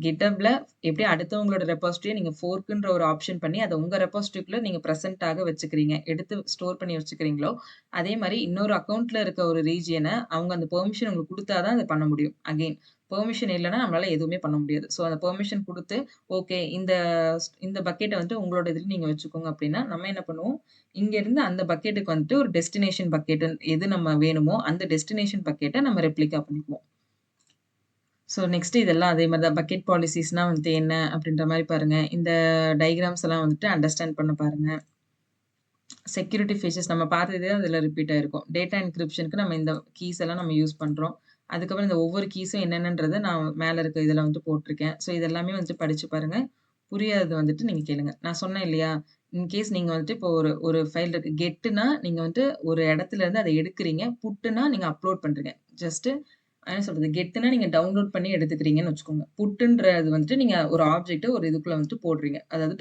GitHubல எப்படி அடுத்தவங்களோட ரெபாசிட்டரிய நீங்க ஃபோர்க்ன்ற ஒரு ஆப்ஷன் பண்ணி, அத உங்க ரெபாசிட்டரிக்குள்ள நீங்க பிரசன்ட் ஆக வச்சுக்கிறீங்க. எடுத்து ஸ்டோர் பண்ணி வச்சுக்கிறீங்களோ, அதே மாரி இன்னொரு அக்கவுண்ட்ல இருக்க ஒரு ரீஜியன அவங்க அந்த பெர்மிஷன் உங்களுக்கு குடுத்தா தான் அத பண்ண முடியும். அகைன் பெர்மிஷன் இல்லன்னா நம்மளால எதுவுமே பண்ண முடியாது. ஸோ அந்த பெர்மிஷன் குடுத்து, ஓகே இந்த பக்கெட்ட வந்துட்டு உங்களோட இதுல நீங்க வச்சுக்கோங்க அப்படின்னா, நம்ம என்ன பண்ணுவோம், இங்க இருந்து அந்த பக்கெட்டுக்கு வந்துட்டு ஒரு டெஸ்டினேஷன் பக்கெட் எது நம்ம வேணுமோ, அந்த டெஸ்டினேஷன் பக்கெட்ட நம்ம ரெப்ளிகா பண்ணிக்குவோம். ஸோ நெக்ஸ்ட் இதெல்லாம் அதே மாரி தான். பக்கெட் பாலிசிஸ்னா வந்துட்டு என்ன அப்படின்ற மாரி பாருங்க. இந்த டயகிராம்ஸ் எல்லாம் வந்துட்டு அண்டர்ஸ்டாண்ட் பண்ண பாருங்க. செக்யூரிட்டி ஃபீச்சர்ஸ் நம்ம பார்த்ததே அதில ரிப்பீட் ஆயிருக்கும். டேட்டா என்கிரிப்ஷனுக்கு நம்ம இந்த கீஸ் எல்லாம் நம்ம யூஸ் பண்றோம். அதுக்கப்புறம் இந்த ஒவ்வொரு கீஸும் என்னென்னன்றத நான் மேல இருக்க இதில வந்து போட்டிருக்கேன். ஸோ இதெல்லாமே வந்துட்டு படிச்சு பாருங்க. புரியாதது வந்துட்டு நீங்க கேளுங்க. நான் சொன்னேன் இல்லையா? இன்கேஸ் நீங்க வந்துட்டு இப்போ ஒரு ஒரு ஃபைல் இருக்கு. கெட்டுனா நீங்க வந்துட்டு ஒரு இடத்துல இருந்து அத எடுக்குறீங்க. புட்டுனா நீங்க அப்லோட் பண்றீங்க. ஜஸ்ட் என்ன சொல்றது? கெட்டுனா நீங்க டவுன்லோட் பண்ணி எடுத்துக்கிறீங்கன்னு வச்சுக்கோங்க. புட்டுன்றது வந்துட்டு நீங்க ஒரு ஆப்ஜெக்ட்ட ஒரு இதுக்குள்ள வந்துட்டு போடுறீங்க. அதாவது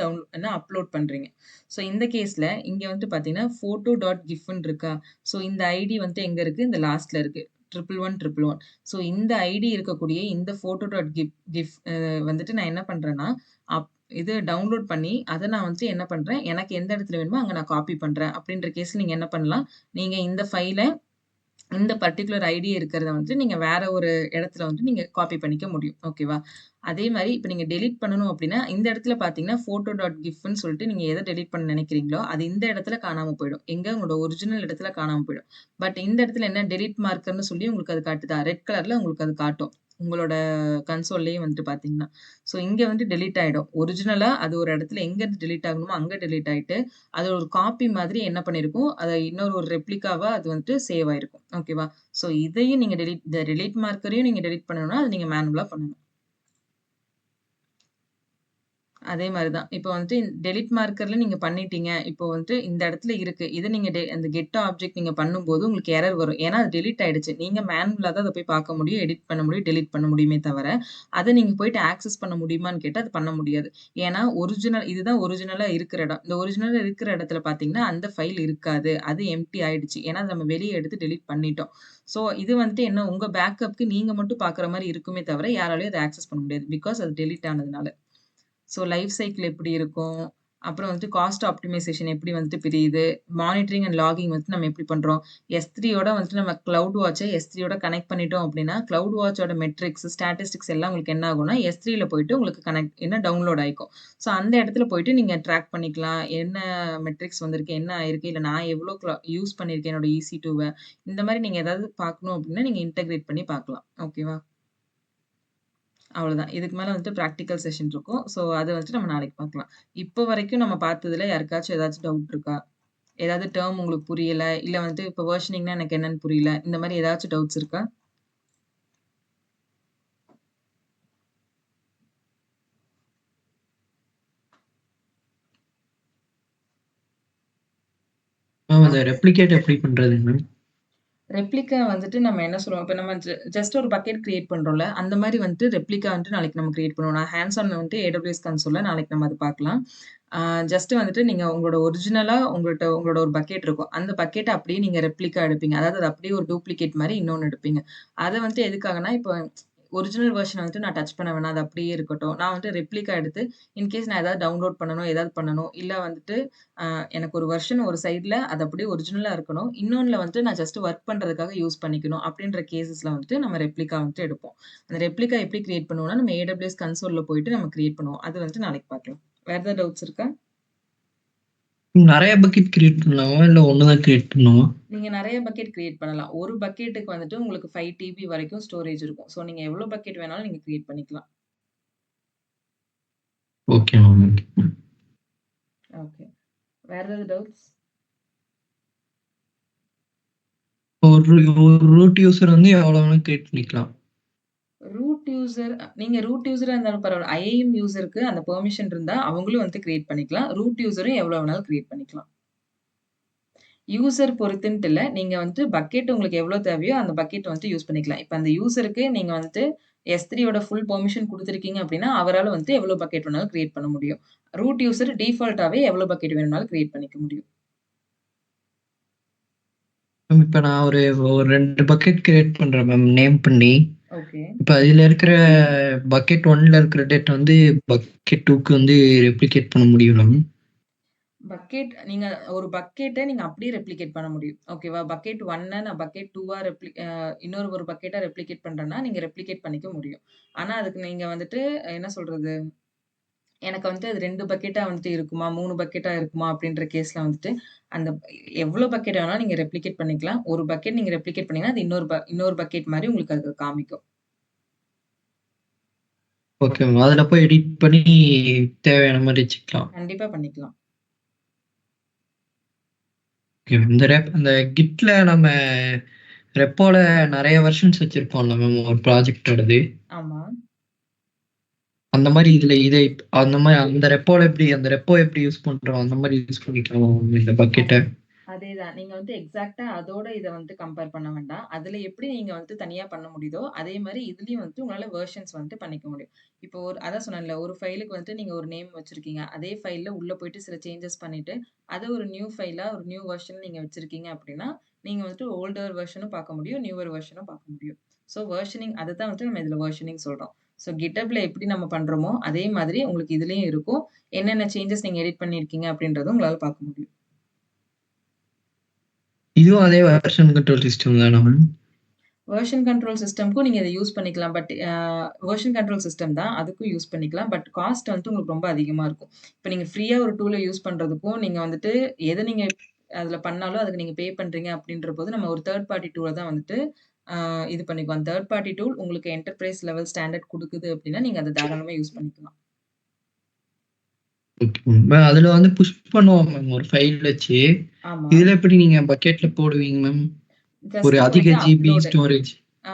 அப்லோட் பண்றீங்க. ஸோ இந்த கேஸ்ல இங்க வந்துட்டு பார்த்தீங்கன்னா, photo.gifன்னு இருக்கா? ஸோ இந்த ஐடி வந்துட்டு எங்க இருக்கு? இந்த லாஸ்ட்ல இருக்கு. 11111. ஸோ இந்த ஐடி இருக்கக்கூடிய இந்த photo.gif வந்துட்டு நான் என்ன பண்றேன்னா, அப் இது டவுன்லோட் பண்ணி, அத நான் வந்துட்டு என்ன பண்றேன், எனக்கு எந்த இடத்துல வேணுமோ அங்க நான் காப்பி பண்றேன். அப்படின்ற கேஸ்ல நீங்க என்ன பண்ணலாம், நீங்க இந்த ஃபைல இந்த பர்ட்டிகுலர் ஐடி இருக்கிறத வந்துட்டு நீங்க வேற ஒரு இடத்துல வந்து நீங்க காப்பி பண்ணிக்க முடியும். ஓகேவா? அதே மாரி இப்ப நீங்க டெலீட் பண்ணணும் அப்டின்னா, இந்த இடத்துல பார்த்தீங்கன்னா, photo.gifன்னு சொல்லிட்டு நீங்க எத டெலீட் பண்ண நினைக்கிறீங்களோ, அது இந்த இடத்துல காணாம போயிடும். எங்க உங்களோட ஒரிஜினல் இடத்துல காணாம போயிடும். பட் இந்த இடத்துல என்ன டெலீட் மார்க்கர்ன்னு சொல்லி உங்களுக்கு அது காட்டுதா? ரெட் கலர்ல உங்களுக்கு அது காட்டும். உங்களோட கன்சோல்லயே வந்துட்டு பார்த்தீங்கன்னா. ஸோ இங்க வந்து டெலீட் ஆயிடும். ஒரிஜினலா அது ஒரு இடத்துல எங்க இருந்து டெலீட் ஆகணுமோ அங்க டெலீட் ஆயிட்டு, அது ஒரு காப்பி மாதிரி என்ன பண்ணியிருக்கும், அத இன்னொரு ஒரு ரெப்ளிகாவா அது வந்துட்டு சேவ் ஆயிருக்கும். ஓகேவா? ஸோ இதையும் நீங்க இந்த டெலீட் மார்க்கரையும் நீங்க டெலீட் பண்ணணும்னா, அது நீங்க மேனுவலா பண்ணணும். அதே மாரி தான். இப்போ வந்துட்டு டெலிட் மார்க்கர்ல நீங்க பண்ணிட்டீங்க. இப்போ வந்துட்டு இந்த இடத்துல இருக்கு. இத நீங்க அந்த கெட் ஆப்ஜெக்ட் நீங்க பண்ணும்போது உங்களுக்கு எரர் வரும். ஏன்னா அது டெலீட் ஆயிடுச்சு. நீங்க மேனுவலா தான் அத போய் பார்க்க முடியும், எடிட் பண்ண முடியும், டெலீட் பண்ண முடியுமே தவிர, அத நீங்க போயிட்டு ஆக்சஸ் பண்ண முடியுமான்னு கேட்டா, அது பண்ண முடியாது. ஏன்னா இதுதான் ஒரிஜினலா இருக்கிற இடம். இந்த ஒரிஜினலா இருக்கிற இடத்துல பார்த்தீங்கன்னா, அந்த ஃபைல் இருக்காது. அது எம்ப்டி ஆயிடுச்சு. ஏன்னா அத நம்ம வெளிய எடுத்து டெலீட் பண்ணிட்டோம். ஸோ இது வந்துட்டு என்ன உங்க பேக்கப்க்கு நீங்க மட்டும் பார்க்குற மாரி இருக்குமே தவிர, யாராலயும் அத ஆக்சஸ் பண்ண முடியாது. பிகாஸ் அது டெலீட் ஆனதுனால. ஸோ லைஃப் சைக்கிள் எப்படி இருக்கும்? அப்புறம் வந்துட்டு காஸ்ட் ஆப்டிமைசேஷன் எப்படி வந்துட்டு பிரியுது, மானிட்டரிங் அண்ட் லாகிங் வந்துட்டு நம்ம எப்படி பண்றோம். S3யோட வந்துட்டு நம்ம கிளவுட் வாட்சை S3யோட கனெக்ட் பண்ணிட்டோம் அப்படின்னா, கிளவுட் வாட்சோட மெட்ரிக்ஸ், ஸ்டாட்டிஸ்டிக்ஸ் எல்லாம் உங்களுக்கு என்ன ஆகும்னா, S3ல போயிட்டு உங்களுக்கு டவுன்லோட் ஆயிக்கும். ஸோ அந்த இடத்துல போயிட்டு நீங்க ட்ராக் பண்ணிக்கலாம். என்ன மெட்ரிக்ஸ் வந்திருக்கு, என்ன ஆயிருக்கு, இல்ல நான் எவ்வளோ யூஸ் பண்ணியிருக்கேன் என்னோட EC2வ. இந்த மாரி நீங்க ஏதாவது பார்க்கணும் அப்படின்னா, நீங்க இன்டகிரேட் பண்ணி பார்க்கலாம். ஓகேவா? அவ்வளோதான். இதுக்கு மேல வந்துட்டு பிராக்டிகல் செஷன் இருக்கும். ஸோ அத வந்துட்டு நம்ம நாளைக்கு பார்க்கலாம். இப்போ வரைக்கும் நம்ம பார்த்ததுல யாருக்காச்சும் ஏதாச்சும் டவுட் இருக்கா? ஏதாவது டெர்ம் உங்களுக்கு புரியல, இல்ல வந்துட்டு இப்போ வெர்ஷனிங்னா எனக்கு என்னன்னு புரியல. இந்த மாரி ஏதாச்சும் டவுட்ஸ் இருக்கா? அந்த ரெப்ளிகேட் எப்படி பண்றதுங்க மேம்? ரெப்ளிகா வந்துட்டு நம்ம என்ன சொல்லுவோம், இப்ப நம்ம ஜஸ்ட் ஒரு பக்கெட் கிரியேட் பண்றோம்ல, அந்த மாரி வந்துட்டு ரெப்ளிகா வந்துட்டு நாளைக்கு நம்ம கிரியேட் பண்ணுவோம். நான் ஹேண்ட்ஸ் ஆன் வந்துட்டு AWS கன்சோல்ல நாளைக்கு நம்ம அத பார்க்கலாம். ஜஸ்ட் வந்துட்டு நீங்க உங்களோட ஒரிஜினலா உங்களோட ஒரு பக்கெட் இருக்கும். அந்த பக்கெட்ட அப்படியே நீங்க ரெப்ளிகா எடுப்பீங்க. அதாவது அது அப்படியே ஒரு டூப்ளிகேட் மாரி இன்னொன்னு எடுப்பீங்க. அத வந்துட்டு எதுக்காகன்னா, இப்போ ஒரிஜினல் வெர்ஷன வந்துட்டு நான் டச் பண்ண வேணாம். அது அப்படியே இருக்கட்டும். நான் வந்துட்டு ரெப்ளிகா எடுத்து இன்கேஸ் நான் ஏதாவது டவுன்லோட் பண்ணணும், ஏதாவது பண்ணணும், இல்ல வந்துட்டு அ எனக்கு ஒரு வெர்ஷன் ஒரு சைட்ல அது அப்படியே ஒரிஜினலா இருக்கணும். இன்னொன்ல வந்துட்டு நான் ஜஸ்ட் ஒர்க் பண்றதுக்காக யூஸ் பண்ணிக்கணும். அப்படின்ற கேஸஸ்ல வந்துட்டு நம்ம ரெப்ளிகா வந்துட்டு எடுப்போம். அந்த ரெப்ளிகா எப்படி கிரியேட் பண்ணுவோம்னா, நம்ம AWS கன்சோல்ல போயிட்டு நம்ம கிரியேட் பண்ணுவோம். அது வந்துட்டு நாளைக்கு பார்க்கலாம். வேற ஏதாவது டவுட்ஸ் இருக்கா? நெறைய பக்கெட் கிரியேட் பண்ணலாமா? இல்ல ஒண்ணு தான் கிரியேட் பண்ணணுமா? நீங்க நெறைய பக்கெட் கிரியேட் பண்ணலாம். ஒரு பக்கெட்டுக்கு வந்துட்டு உங்களுக்கு 5 டிபி வரைக்கும் ஸ்டோரேஜ் இருக்கும். ஸோ நீங்க எவ்வளோ பக்கெட் வேணாலும் நீங்க கிரியேட் பண்ணிக்கலாம். Okay ma'am. ஓகே. ஓகே. வேற ஏதாவது டவுட்ஸ்? ஒரு ஒரு ரூட் யூசர் வந்து எவ்வளோ வேணா கிரியேட் பண்ணிக்கலாம். நீங்க ரூட் யூசரா இருந்தாலும் பரவால்ல. IAM யூசருக்கு அந்த பெர்மிஷன் இருந்தா அவங்களும் வந்து கிரியேட் பண்ணிக்கலாம். ரூட் யூசரும் எவ்வளோ வேணாலும் கிரியேட் பண்ணிக்கலாம். யூசர் பொறுத்துன்ட்டு இல்ல. நீங்க வந்துட்டு பக்கெட் உங்களுக்கு எவ்வளோ தேவையோ அந்த பக்கெட் வந்துட்டு யூஸ் பண்ணிக்கலாம். இப்ப அந்த யூசருக்கு நீங்க வந்துட்டு S3யோட ஃபுல் பெர்மிஷன் குடுத்துருக்கீங்க அப்டின்னா, அவரால வந்துட்டு எவ்வளோ பக்கெட் வேணாலும் கிரியேட் பண்ண முடியும். ரூட் யூசர் டிஃபால்ட்டாவே எவ்வளோ பக்கெட் வேணும்னாலும் கிரியேட் பண்ணிக்க முடியும். மேம் இப்ப நான் ஒரு ஒரு 2 பக்கெட் கிரியேட் பண்றேன் மேம் நேம் பண்ணி. ஓகே. இப்ப அதுல இருக்கிற பக்கெட் 1ல இருக்கிற டேட்டா வந்து பக்கெட் 2க்கு வந்து ரெப்ளிகேட் பண்ண முடியும் மேம். நீங்க ஒரு பக்கெட்ட நீங்க அப்படியே ரெப்ளிகேட் பண்ண முடியும். ஓகேவா? பக்கெட் 1 நான் பக்கெட் 2வா இன்னொரு ஒரு பக்கெட்டா ரெப்ளிகேட் பண்றேன்னா, நீங்க ரெப்ளிகேட் பண்ணிக்க முடியும். ஆனா, அதுக்கு நீங்க வந்துட்டு என்ன சொல்றது? எனக்கு வந்துட்டு அது 2 பக்கெட்டா வந்துட்டு இருக்குமா? 3 பக்கெட்டா இருக்குமா? அப்படின்ற கேஸ்ல வந்துட்டு, அந்த எவ்வளோ பக்கெட் வேணாலும் நீங்க ரெப்ளிகேட் பண்ணிக்கலாம். ஒரு பக்கெட் நீங்க ரெப்ளிகேட் பண்ணீங்கன்னா, அது இன்னொரு பக்கெட் மாரி உங்களுக்கு அது காமிக்கும். Okay ma'am. அதுல போய் எடிட் பண்ணி தேவையான மாரி வச்சுக்கலாம். கண்டிப்பா பண்ணிக்கலாம். Okay ma'am. அந்த கிட்ல நம்ம ரெப்போல நெறைய வெர்ஷன்ஸ் வச்சிருப்போம்ல மேம் ஒரு ப்ராஜெக்ட்டோடது. ஆமா. அந்த மாரி அந்த மாரி அந்த ரெப்போ எப்படி யூஸ் பண்றோம் அந்த மாரி யூஸ் பண்ணிக்கலாமா மேம் இந்த பக்கெட்ட? அதேதான். நீங்க வந்து எக்ஸாக்ட்டா அதோட இத வந்து கம்பேர் பண்ண வேண்டாம். அதுல எப்படி நீங்க வந்து தனியா பண்ண முடியுதோ, அதே மாரி இதுலயும் வந்துட்டு உங்களால வெர்ஷன்ஸ் வந்துட்டு பண்ணிக்க முடியும். இப்போ அதான் சொன்னேன்ல, ஒரு ஃபைலுக்கு வந்துட்டு நீங்க ஒரு நேம் வச்சிருக்கீங்க. அதே ஃபைல்ல உள்ள போயிட்டு சில சேஞ்சஸ் பண்ணிட்டு, அத ஒரு நியூ ஃபைலா, ஒரு நியூ வெர்ஷன் நீங்க வச்சிருக்கீங்க அப்படின்னா, நீங்க வந்துட்டு ஓல்டர் வெர்ஷனும் பார்க்க முடியும், நியூவர் வெர்ஷனும் பார்க்க முடியும். ஸோ வெர்ஷனிங் அதத்தான் வந்துட்டு நம்ம இதுல வெர்ஷனிங் சொல்றோம். ஸோ GitHubல எப்படி நம்ம பண்றோமோ, அதே மாதிரி உங்களுக்கு இதுலயும் இருக்கும். என்னென்ன சேஞ்சஸ் நீங்க எடிட் பண்ணியிருக்கீங்க அப்படின்றதும் உங்களால பார்க்க முடியும். இதுவும் அதே வெர்ஷன் கண்ட்ரோல் சிஸ்டம் தானா மேம்? வெர்ஷன் கண்ட்ரோல் சிஸ்டம்க்கும் நீங்க இத யூஸ் பண்ணிக்கலாம். பட் வெர்ஷன் கண்ட்ரோல் சிஸ்டம் தான். அதுக்கும் யூஸ் பண்ணிக்கலாம். பட் காஸ்ட் வந்துட்டு உங்களுக்கு ரொம்ப அதிகமா இருக்கும். இப்ப நீங்க ஃப்ரீயா ஒரு டூல யூஸ் பண்றதுக்கும், நீங்க வந்துட்டு எத நீங்க அதுல பண்ணாலும் அதுக்கு நீங்க பே பண்றீங்க அப்படின்றபோது, நம்ம ஒரு தேர்ட் பார்ட்டி டூல தான் வந்துட்டு இது பண்ணிக்குவோம். தேர்ட் பார்ட்டி டூல் உங்களுக்கு என்டர்பிரைஸ் லெவல் ஸ்டாண்டர்ட் குடுக்குது அப்படின்னா, நீங்க அத தாராளமா யூஸ் பண்ணிக்கலாம். Okay ma'am. அதுல வந்து புஷ் பண்ணுவோம் மேம் ஒரு ஃபைல் வச்சு. ஆமா. இதுல எப்படி நீங்க பக்கெட்ல போடுவீங்க மேம்? ஒரு ஜஸ்ட் அதிக போயிட்டு ஜிபி ஸ்டோரேஜ். ஆ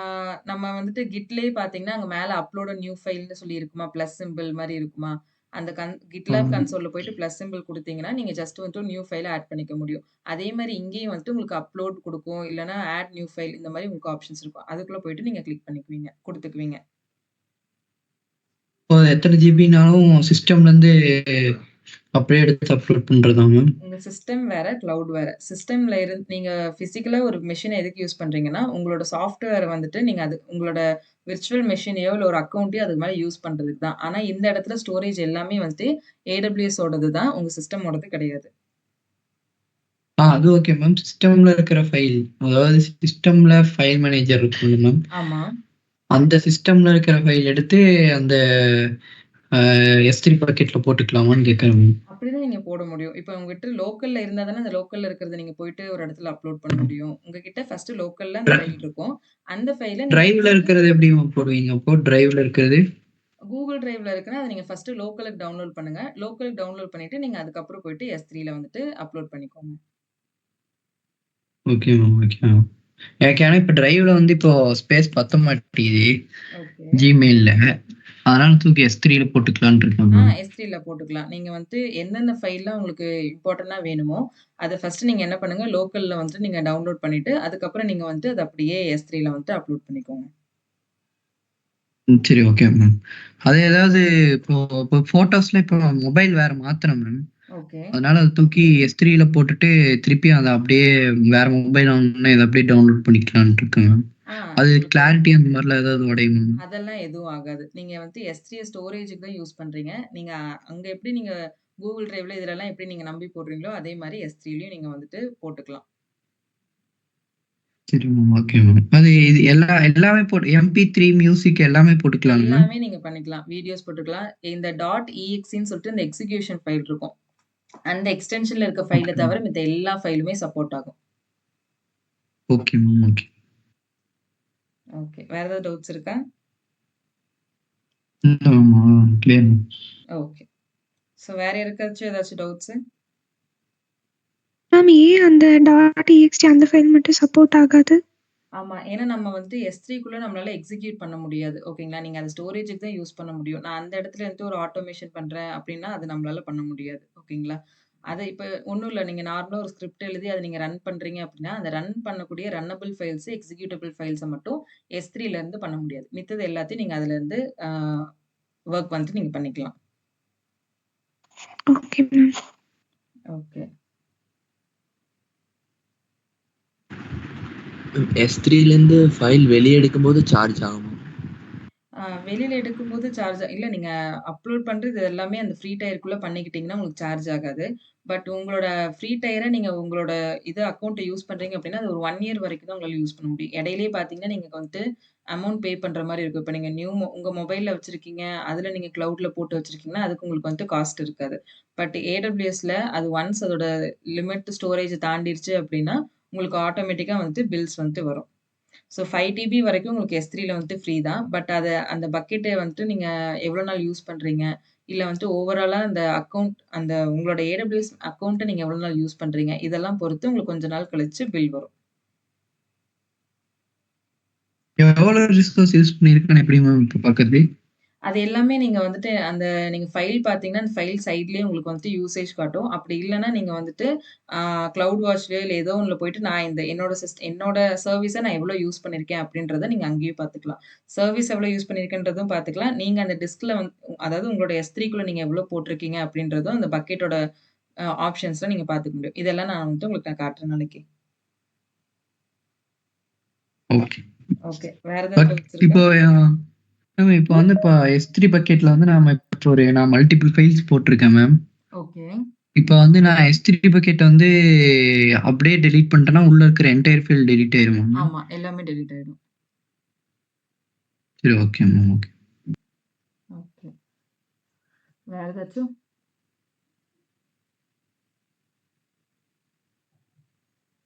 நம்ம வந்துட்டு கிட்லயே பார்த்தீங்கன்னா, அங்க மேல அப்லோட் நியூ ஃபைல்ன்னு சொல்லி இருக்குமா? பிளஸ் சிம்பல் மாரி இருக்குமா? அந்த GitLab கன்சோல்ல போயிட்டு பிளஸ் சிம்பல் குடுத்தீங்கன்னா, நீங்க ஜஸ்ட் வந்துட்டு நியூ ஃபைல ஆட் பண்ணிக்க முடியும். அதே மாரி இங்கேயும் வந்துட்டு உங்களுக்கு அப்லோட் குடுக்கும். இல்லன்னா ஆட் நியூ ஃபைல் இந்த மாரி உங்களுக்கு ஆப்ஷன்ஸ் இருக்கும். அதுக்குள்ள போயிட்டு நீங்க கிளிக் பண்ணிக்குவீங்க. குடுத்துக்குவீங்க. இப்போ எத்தனை ஜிபினாலும் சிஸ்டம்ல இருந்து அப்படியே எடுத்து அப்லோட் பண்றதா மேம்? உங்க சிஸ்டம் வேற, கிளவுட் வேற. சிஸ்டம்ல நீங்க பிசிக்கலா ஒரு மெஷின எதுக்கு யூஸ் பண்றீங்கன்னா, உங்களோட சாஃப்ட்வேர வந்துட்டு நீங்க அது உங்களோட விர்ச்சுவல் மெஷினையோ, இல்ல ஒரு அக்கவுண்ட்டயோ அதுக்கு மேல யூஸ் பண்றதுக்கு தான். ஆனா இந்த இடத்துல ஸ்டோரேஜ் எல்லாமே வந்து AWS ஓடது தான். உங்க சிஸ்டமோடது கிடையாது. அது ஓகே மேம். சிஸ்டம்ல இருக்கிற ஃபைல், அதாவது சிஸ்டம்ல ஃபைல் மேனேஜர் இருக்கும்ல மேம். ஆமா. அந்த சிஸ்டம்ல இருக்கிற ஃபைல் எடுத்து அந்த S3 பக்கெட்ல போட்டுக்கலாமான்னு கேட்கிறேன் மேம். அப்படிதான் நீங்க போட முடியும். இப்ப உங்ககிட்ட லோக்கல்ல இருந்தா தானே, அந்த லோக்கல்ல இருக்கிறத நீங்க போயிட்டு ஒரு இடத்துல அப்லோட் பண்ண முடியும். உங்ககிட்ட ஃபர்ஸ்ட் லோக்கல்ல அந்த ஃபைல் இருக்கும். அந்த ஃபைல நீங்க டிரைவ்ல இருக்கிறது எப்படி மேம் போடுவீங்க அப்போ? டிரைவ்ல இருக்கிறது Google Driveல இருக்குன்னா, அத நீங்க ஃபர்ஸ்ட் லோக்கலுக்கு டவுன்லோட் பண்ணுங்க. லோக்கலுக்கு டவுன்லோட் பண்ணிட்டு, நீங்க அதுக்கப்புறம் போயிட்டு S3ல வந்துட்டு அப்லோட் பண்ணிக்கோங்க. Okay ma'am, okay ma'am. எனக்கு ஏன்னா இப்போ டிரைவ்ல வந்து இப்போ ஸ்பேஸ் பத்த மாட்டேங்குது ஓகே. ஜிமெயில்ல. அதனால தூக்கி S3ல போட்டுக்கலான்னு இருக்கேன் மேம். S3ல போட்டுக்கலாம். நீங்க வந்து எந்தெந்த ஃபைல்லாம் உங்களுக்கு இம்பார்ட்டன்ட்டா வேணுமோ, அத ஃபர்ஸ்ட் நீங்க என்ன பண்ணுங்க, லோக்கல்ல வந்துட்டு நீங்க டவுன்லோட் பண்ணிட்டு, அதுக்கப்புறம் நீங்க வந்து அத அப்படியே S3ல வந்துட்டு அப்லோட் பண்ணிக்கோங்க. சரி, ஓகே மேம். அது ஏதாவது இப்போ இப்போ ஃபோட்டோஸ்ல இப்போ மொபைல் வேற மாத்துறேன் மேம். ஓகே. அதனால அத தூக்கி S3ல போட்டுட்டு திருப்பி அத அப்படியே வேற மொபைல் வாங்குனோனே இத அப்படியே டவுன்லோட் பண்ணிக்கலான்ட்டு இருக்கேன் மேம். அது உங்களுக்கு கிளாரிட்டி அந்த மாரிலாம் ஏதாவது உடையுமா மேம்? அதெல்லாம் எதுவும் ஆகாது. நீங்க வந்து S3 ஸ்டோரேஜ்க்கு தான் யூஸ் பண்றீங்க. நீங்க அங்க எப்படி நீங்க Google Driveல இதுலலாம் எப்படி நீங்க நம்பி போடுறீங்களோ, அதே மாரி S3லயும் நீங்க வந்துட்டு போட்டுக்கலாம். சரி மேம், ஓகே மேம். அது இது எல்லாமே போட்டு MP3 மியூசிக் எல்லாமே போட்டுக்கலாங்களா மேம்? எல்லாமே நீங்க பண்ணிக்கலாம். வீடியோஸ் போட்டுக்கலாம். இந்த .exeன்னு சொல்லிட்டு இந்த எக்ஸிகியூஷன் ஃபைல் இருக்கும். அந்த எக்ஸ்டென்ஷன்ல இருக்க ஃபைல ஓகே மேம். தவிர மித்த எல்லா ஃபைலுமே சப்போர்ட் ஆகும். Okay ma'am, okay. ஓகே. வேற ஏதாவது டவுட்ஸ் இருக்கா? இல்ல மேம், கிளியர் மேம். ஓகே. வேற யாருக்காச்சும் ஏதாச்சும் டவுட்ஸ்? மேம் ஏன் அந்த .ext அந்த ஃபைல் மட்டும் சப்போர்ட் ஆகாது? ஆமா. ஏன்னா நம்ம வந்து S3க்குள்ள நம்மளால எக்ஸிக்யூட் பண்ண முடியாது. ஓகேங்களா? நீங்க அத ஸ்டோரேஜ்க்கு தான் யூஸ் பண்ண முடியும். நான் அந்த இடத்துல இருந்து ஒரு ஆட்டோமேஷன் பண்றேன் அப்டின்னா, அது நம்மளால பண்ண முடியாது. ஓகேங்களா? அத இப்ப ஒண்ணும் இல்ல. நீங்க நார்மலா ஒரு ஸ்கிரிப்ட் எழுதி அத நீங்க ரன் பண்றீங்க அப்டின்னா, அந்த ரன் பண்ணக்கூடிய ரன்னபிள் ஃபைல்ஸ், எக்ஸிக்யூட்டபிள் ஃபைல்ஸ மட்டும் S3ல இருந்து பண்ண முடியாது. மித்தது எல்லாத்தையும் நீங்க அதுல இருந்து வொர்க் வந்துட்டு நீங்க பண்ணிக்கலாம். Okay ma'am. ஓகே. S3லேருந்து ஃபைல் வெளிய எடுக்கும்போது சார்ஜ் ஆகுமா? வெளியில எடுக்கும்போது சார்ஜ் இல்ல நீங்க அப்லோட் பண்றது எல்லாமே அந்த ஃப்ரீ டயர்க்குள்ள பண்ணிக்கிட்டீங்கன்னா, உங்களுக்கு சார்ஜ் ஆகாது. பட் உங்களோட ஃப்ரீ டயர நீங்க உங்களோட அக்கவுண்ட்ட யூஸ் பண்றீங்க அப்டின்னா, அது ஒரு 1 இயர் வரைக்கும் தான் உங்களால யூஸ் பண்ண முடியும். இடையிலேயே பார்த்தீங்கன்னா, நீங்க வந்துட்டு அமௌண்ட் பே பண்ற மாரி இருக்கும். இப்ப நீங்க உங்க மொபைல்ல வச்சிருக்கீங்க. அதுல நீங்க கிளவுட்ல போட்டு வச்சிருக்கீங்கன்னா, அதுக்கு உங்களுக்கு வந்துட்டு காஸ்ட் இருக்காது. பட் AWSல அது ஒன்ஸ் அதோட லிமிட் ஸ்டோரேஜ் தாண்டிருச்சு அப்டின்னா, உங்களுக்கு ஆட்டோமேட்டிக்கா வந்துட்டு பில்ஸ் வந்துட்டு வரும். 5 டிபி வரைக்கும் உங்களுக்கு S3ல வந்துட்டு ஃப்ரீ தான். பட் அந்த பக்கெட்ட வந்துட்டு நீங்க எவ்வளோ நாள் யூஸ் பண்றீங்க? இல்ல வந்துட்டு ஓவராலா அந்த அந்த உங்களோட AWS அக்கவுண்ட்ட நீங்க எவ்வளோ நாள் யூஸ் பண்றீங்க? இதெல்லாம் பொறுத்து உங்களுக்கு கொஞ்ச நாள் கழிச்சு பில் வரும். எவ்வளோ ரிசோர்ஸ் யூஸ் பண்ணியிருக்கேன்னு எப்படி மேம் இப்போ பார்க்கறது? அது எல்லாமே நீங்க வந்துட்டு நீங்க ஃபைல் பார்த்தீங்கன்னா, அந்த ஃபைல் சைட்லயே உங்களுக்கு வந்துட்டு யூசேஜ் காட்டும். அப்படி இல்லன்னா நீங்க வந்துட்டு ஆ கிளவுட் வாட்ச்லயோ இல்ல ஏதோ ஒண்ணுல போயிட்டு நான் என்னோட சர்வீஸ நான் எவ்வளோ யூஸ் பண்ணியிருக்கேன் அப்படின்றத நீங்க அங்கேயே பார்த்துக்கலாம். சர்வீஸ் எவ்வளோ யூஸ் பண்ணியிருக்கேன்றதும் பார்த்துக்கலாம். நீங்க அந்த டிஸ்க்ல அதாவது உங்களோட S3க்குள்ள நீங்க எவ்வளோ போட்டிருக்கீங்க அப்படின்றதும் அந்த பக்கெட்டோட ஆப்ஷன்ஸ்ல நீங்க பார்த்துக்க முடியும். இதெல்லாம் நான் வந்துட்டு உங்களுக்கு காட்டுறேன் நாளைக்கு. ஓகே. ஓகே. வேற ஏதாவது பட் டவுட்ஸ் இருக்கா? இப்போ மேம் இப்போ வந்து இப்போ S3 பக்கெட்ல வந்து நான் மல்டிபிள் ஃபைல்ஸ் போட்டிருக்கேன் மேம். ஓகே. இப்போ வந்து நான் S3 பக்கெட் வந்து அப்படியே டெலீட் பண்ணிட்டேன்னா உள்ள இருக்கிற என்டையர் ஃபைல் டெலீட் ஆயிருமா மேம்? ஆமா. எல்லாமே டெலீட் ஆயிடும். சரி, ஓகே மேம், ஓகே. ஓகே. வேற ஏதாச்சும்?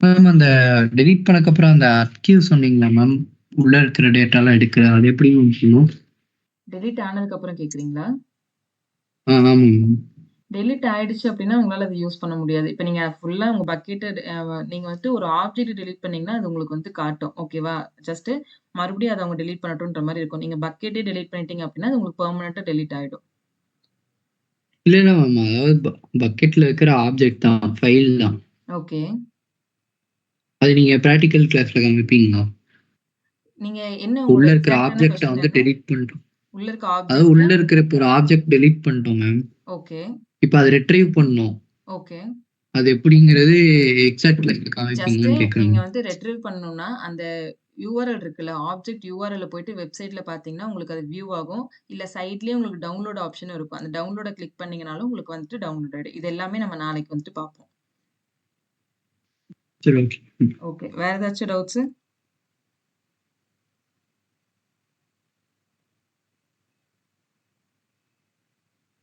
மேம் அந்த டெலீட் பண்ணக்கப்புறம் அந்த அர்க்கீவ் சொன்னீங்களா மேம்? உள்ள இருக்கிற டேட்டாலாம் எடுக்கிறது அது எப்படி மேம் பண்ணும்? டெலீட் ஆனதுக்கு அப்புறம் கேட்குறீங்களா? ஆமாம் மேம். டெலீட் ஆயிடுச்சு அப்டின்னா, உங்களால அத யூஸ் பண்ண முடியாது. இப்ப நீங்க ஃபுல்லா உங்க பக்கெட்ட நீங்க வந்துட்டு ஒரு ஆப்ஜெக்ட் டெலீட் பண்ணீங்கன்னா, அது உங்களுக்கு வந்து காட்டும். ஓகேவா? ஜஸ்ட் மறுபடியும் அத அவங்க டெலீட் பண்ணட்டும்ன்ற மாரி இருக்கும். நீங்க பக்கெட்டே டெலீட் பண்ணிட்டீங்க அப்டின்னா, அது உங்களுக்கு பெர்மனன்ட்டா டெலீட் ஆயிடும். இல்ல இல்ல மேம், அதாவது பக்கெட்ல இருக்கிற ஆப்ஜெக்ட் தான், ஃபைல் தான். ஓகே. அது நீங்க பிராக்டிகல் கிளாஸ்ல காமிப்பீங்களா? நீங்க என்ன உங்களோட உள்ள இருக்கிற எக்ஸாக்ட்டான ஆப்ஜெக்ட்ட கொஸ்டின் வந்து என்ன? டெலீட் பண்ணிட்டோம். உள்ள இருக்க அதாவது ஆப்ஜெக்ட்ட உள்ள இருக்கிற இப்போ ஒரு ஆப்ஜெக்ட் டெலீட் பண்ணிட்டோம் மேம். ஓகே, இப்போ அதை ரெட்ரீவ் பண்ணோம். ஓகே. அது எப்படிங்கிறது எக்ஸாக்ட்ல காமிப்பீங்கன்னு ஜஸ்ட்டு நீங்க கேட்குறேன். வந்து ரெட்ரீவ் பண்ணணும்னா, அந்த யூஆர்எல் இருக்குல்ல, ஆப்ஜெக்ட் யூஆர்எல்ல போயிட்டு வெப்சைட்ல பார்த்தீங்கன்னா, உங்களுக்கு அது வியூ ஆகும். இல்ல சைட்லயே உங்களுக்கு டவுன்லோட் ஆப்ஷனும் இருக்கும். அந்த டவுன்லோட கிளிக் பண்ணீங்கனாலும் உங்களுக்கு வந்துட்டு டவுன்லோட் ஆயிடும். இது எல்லாமே நம்ம நாளைக்கு வந்துட்டு பார்ப்போம். சரி, ஓகே. ஓகே. வேற ஏதாச்சும் டவுட்ஸு?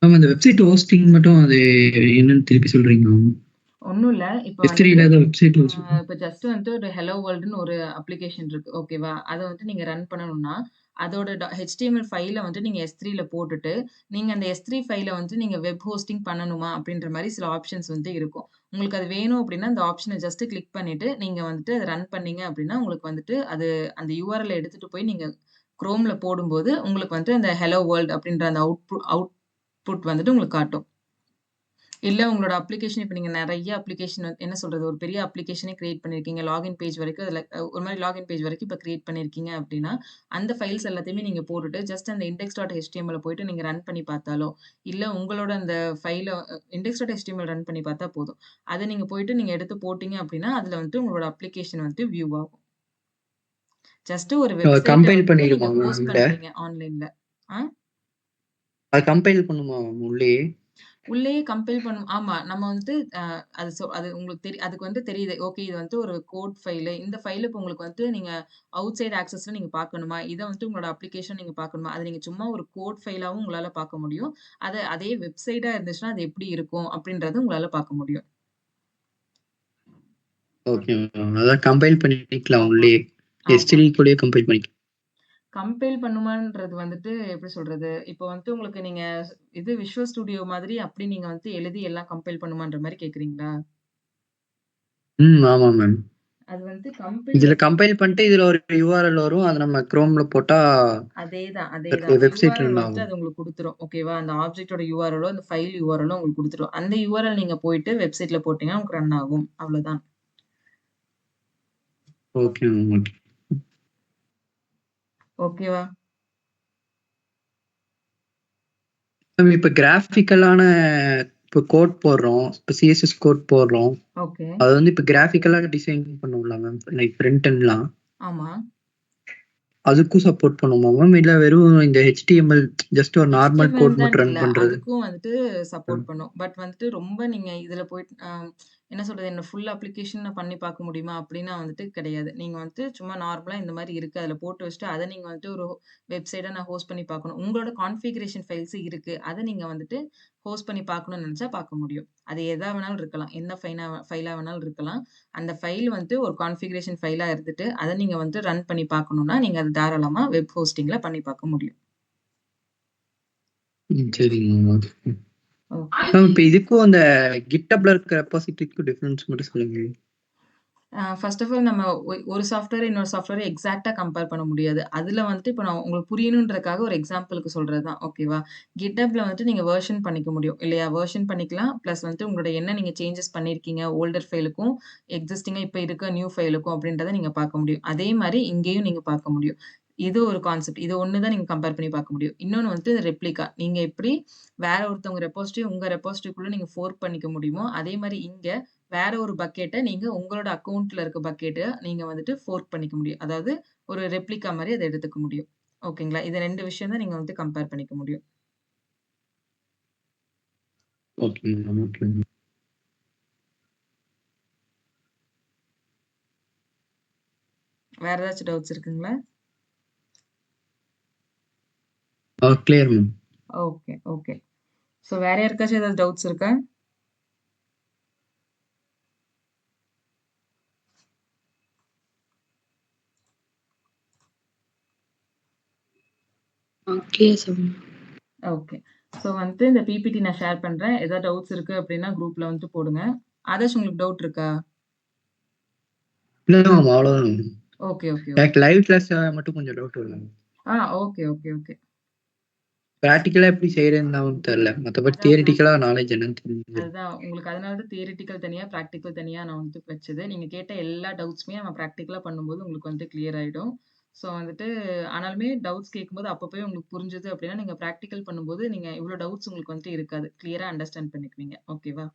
மேம் அந்த வெப்சைட் ஹோஸ்டிங் மட்டும் அது என்னன்னு திருப்பி சொல்றீங்களா? ஒண்ணும் இல்ல. இப்ப வந்துட்டு S3ல ஏதாவது வெப்சைட் ஹோஸ்டிங் இப்ப ஜஸ்ட் வந்துட்டு ஒரு ஹெலோ வேர்ல்டுன்னு ஒரு அப்ளிகேஷன் இருக்கு. ஓகேவா? அத வந்துட்டு நீங்க ரன் பண்ணணும்னா, அதோட HTML ஃபைல வந்துட்டு நீங்க S3ல போட்டுட்டு, நீங்க அந்த S3 ஃபைல வந்துட்டு நீங்க வெப் ஹோஸ்டிங் பண்ணணுமா? அப்படின்ற மாரி சில ஆப்ஷன்ஸ் வந்து இருக்கும். உங்களுக்கு அது வேணும் அப்படின்னா, அந்த ஆப்ஷன ஜஸ்ட் கிளிக் பண்ணிட்டு, நீங்க வந்துட்டு அத ரன் பண்ணீங்க அப்படின்னா, உங்களுக்கு வந்துட்டு அது அந்த URL எடுத்துட்டு போய் நீங்க Chromeல போடும்போது, உங்களுக்கு வந்துட்டு அந்த ஹெலோ வேர்ல்ட் அப்படின்ற அந்த அவுட்புட் வந்துட்டு உங்களுக்கு காட்டும். இல்ல உங்களோட அப்ளிகேஷன் இப்ப நீங்க நெறைய அப்ளிகேஷன் என்ன சொல்றது? ஒரு பெரிய அப்ளிகேஷனே கிரியேட் பண்ணியிருக்கீங்க. லாகின் பேஜ் வரைக்கும் அதுல ஒரு மாரி லாகின் பேஜ் வரைக்கும் இப்ப கிரியேட் பண்ணியிருக்கீங்க அப்டின்னா, அந்த ஃபைல்ஸ் எல்லாத்தையுமே நீங்க போட்டுட்டு, ஜஸ்ட் அந்த index.html போயிட்டு நீங்க ரன் பண்ணி பார்த்தாலோ, இல்ல உங்களோட அந்த ஃபைல index.html ரன் பண்ணி பார்த்தா போதும். அத நீங்க போயிட்டு நீங்க எடுத்து போட்டீங்க அப்டின்னா, அதுல வந்துட்டு உங்களோட அப்ளிகேஷன் வந்துட்டு வியூ ஆகும். ஜஸ்ட் ஒரு வெப்சைட்ட கம்பைல் வந்துட்டு நீங்க பண்ணிடுமா ஹோஸ்ட் உள்ள? பண்றீங்க ஆன்லைன்ல. ஆ? அது கம்பைல் பண்ணுமா உள்ளேயே? உள்ளேயே கம்பைல் பண்ணும். ஆமா. நம்ம வந்துட்டு அது உங்களுக்கு அதுக்கு வந்து தெரியுது. ஓகே இது வந்துட்டு ஒரு கோட் ஃபைலு. இந்த ஃபைல் இப்ப உங்களுக்கு வந்துட்டு நீங்க அவுட் சைட் ஆக்சஸ்ல நீங்க பார்க்கணுமா? இத வந்துட்டு உங்களோட அப்ளிகேஷன் நீங்க பார்க்கணுமா? அத நீங்க சும்மா ஒரு கோட் ஃபைலாவும் உங்களால பார்க்க முடியும். அதே வெப்சைட்டா இருந்துச்சுன்னா, அது எப்படி இருக்கும்? அப்படின்றத உங்களால பார்க்க முடியும். Okay ma'am. அதான் கம்பைல் பண்ணிக்கலாம் ஆமா, உள்ளேயே. ஆமா. S3 கூடயே கம்பைல் பண்ணிக்கலாம். கம்பைல் பண்ணுமான்றது வந்துட்டு எப்படி சொல்றது? இப்போ வந்துட்டு உங்களுக்கு நீங்க இது விஷுவல் ஸ்டுடியோ மாதிரி அப்படி நீங்க வந்து எழுதி எல்லாம் கம்பைல் பண்ணுமான்ற மாரி கேட்கிறீங்களா? ஆமா மேம். அது வந்து கம்பைல் இதுல கம்பைல் பண்ணிட்டு இதுல ஒரு URL வரும். அத நம்ம Chromeல போட்டா அதேதான். வெப்சைட் யூஆர்எல் ரன் வந்துட்டு ஆகும். அது உங்களுக்கு குடுத்துரும். ஓகேவா? அந்த ஆப்ஜெக்ட்டோட யூஆர்எலோ, அந்த ஃபைல் யூஆர்எலோ உங்களுக்கு குடுத்துரும். அந்த யூஆர்எல் நீங்க போயிட்டு வெப்சைட்ல போட்டீங்கன்னா, உங்களுக்கு ரன் ஆகும். அவ்வளோதான். Okay ma'am. ஓகே. ஓகேவா? மேம் இப்ப கிராஃபிக்கலான இப்போ கோட் போடுறோம். இப்ப CSS கோட் போடுறோம். ஓகே. அது வந்து இப்ப கிராஃபிக்கலா டிசைன் பண்ணுவோம்ல மேம். லைக் ஃப்ரண்ட் எண்ட்லாம். ஆமா. அதுக்கும் சப்போர்ட் பண்ணுமா மேம்? இல்ல வெறும் இந்த HTML ஜஸ்ட் ஒரு நார்மல் HTML கோட் தான் மட்டும் ரன் இல்ல. பண்றது? அதுக்கும் வந்துட்டு சப்போர்ட் பண்ணும். பட் வந்துட்டு ரொம்ப நீங்க இதுல போயிட்டு என்ன சொல்றது? என்ன ஃபுல் அப்ளிகேஷன் நான் பண்ணி பார்க்க முடியுமா? அப்டின்னா வந்துட்டு கிடையாது. நீங்க வந்துட்டு சும்மா நார்மலா இந்த மாரி இருக்கு. அதுல போட்டு வச்சுட்டு, அத நீங்க வந்துட்டு ஒரு வெப்சைட்டா நான் ஹோஸ்ட் பண்ணி பார்க்கணும். உங்களோட கான்ஃபிகரேஷன் ஃபைல்ஸ் இருக்கு. அத நீங்க வந்துட்டு ஹோஸ்ட் பண்ணி பார்க்கணும்னு நெனச்சா பார்க்க முடியும். அது எதா வேணாலும் இருக்கலாம். என்ன ஃபைலா வேணாலும் இருக்கலாம். அந்த ஃபைல் வந்துட்டு ஒரு கான்ஃபிகரேஷன் ஃபைலா இருந்துட்டு, அத நீங்க வந்து ரன் பண்ணி பார்க்கணும்னா, நீங்க அத தாராளமா வெப் ஹோஸ்டிங்ல பண்ணி பார்க்க முடியும். சரிங்க மேம். ஓகே. ஓகே. மேம் இப்ப இதுக்கும் அந்த GitHubல இருக்க ரெபாசிட்டரிக்கும் டிஃபரன்ஸ் மட்டும் சொல்லுங்க. ஃபர்ஸ்ட் ஆஃப் ஆல் நம்ம ஒரு சாஃப்ட்வேர் இன்னொரு சாஃப்ட்வேர் எக்ஸாக்ட்டா கம்பேர் பண்ண முடியாது. அதுல வந்துட்டு இப்ப நான் உங்களுக்கு புரியணுன்றதுக்காக ஒரு எக்ஸாம்பிளுக்கு சொல்றது தான். ஓகேவா? GitHubல வந்துட்டு நீங்க வெர்ஷன் பண்ணிக்க முடியும். இல்லையா? வெர்ஷன் பண்ணிக்கலாம். பிளஸ் வந்துட்டு உங்களோட என்ன நீங்க சேஞ்சஸ் பண்ணியிருக்கீங்க ஓல்டர் ஃபைலுக்கும், எக்ஸிஸ்டிங்கா இப்ப இருக்க நியூ ஃபைலுக்கும் அப்படின்றத நீங்க பார்க்க முடியும். அதே மாரி இங்கேயும் நீங்க பார்க்க முடியும். இது ஒரு கான்செப்ட். இது ஒண்ணு தான் நீங்க கம்பேர் பண்ணி பார்க்க முடியும். இன்னொன்னு வந்துட்டு ரெப்ளிகா. நீங்க எப்படி வேற ஒருத்தவங்க ரெபாசிட்டரி உங்க ரெபாசிட்டரிக்குள்ள நீங்க ஃபோர்க் பண்ணிக்க முடியுமோ, அதே மாரி இங்க வேற ஒரு பக்கெட்ட நீங்க உங்களோட அக்கவுண்ட்ல இருக்க பக்கெட்ட நீங்க வந்துட்டு ஃபோர்க் பண்ணிக்க முடியும். அதாவது ஒரு ரெப்ளிகா மாரி அத எடுத்துக்க முடியும். ஓகேங்களா? இது 2 விஷயம் தான் நீங்க வந்து கம்பேர் பண்ணிக்க முடியும். Okay ma'am. Okay ma'am. வேற ஏதாச்சும் டவுட்ஸ் இருக்குங்களா? Clear ma'am. Okay, okay. So வேற யாருக்காச்சும் ஏதாவது டவுட்ஸ் இருக்கா? Clear sir. ஓகே. சோ வந்துட்டு இந்த பிபிடி நான் ஷேர் பண்றேன். ஏதாவது டவுட்ஸ் இருக்கு அப்படின்னா குரூப்ல வந்துட்டு போடுங்க. ஆதர்ஷ் உங்களுக்கு டவுட் இருக்கா? இல்ல மேம் அவ்வளவுதான் மேம். Okay, okay, okay. எனக்கு லைவ் கிளாஸ் மட்டும் கொஞ்சம் டவுட் வருது. Okay, okay, okay. பிராக்டிக்கலா எப்படி செய்யறதுன்னு தெரியல. மத்தபடி அதான் தியரிட்டிக்கலா நாலேஜ் என்னன்னு தெரியுது. அதுதான் உங்களுக்கு அதனால தான் தியரிட்டிக்கல் தனியா, பிராக்டிகல் தனியா நான் வந்து வச்சது. நீங்க கேட்ட எல்லா டவுட்ஸுமே நம்ம பிராக்டிகலா பண்ணும்போது உங்களுக்கு வந்து கிளியர் ஆயிடும். ஸோ வந்துட்டு ஆனாலுமே டவுட்ஸ் கேட்கும்போது அப்பப்போயே உங்களுக்கு புரிஞ்சது அப்படின்னா, நீங்க பிராக்டிகல் பண்ணும்போது நீங்க இவ்ளோ டவுட்ஸ் உங்களுக்கு வந்துட்டு இருக்காது. கிளியரா அண்டர்ஸ்டாண்ட் பண்ணிக்குவீங்க. ஓகேவா?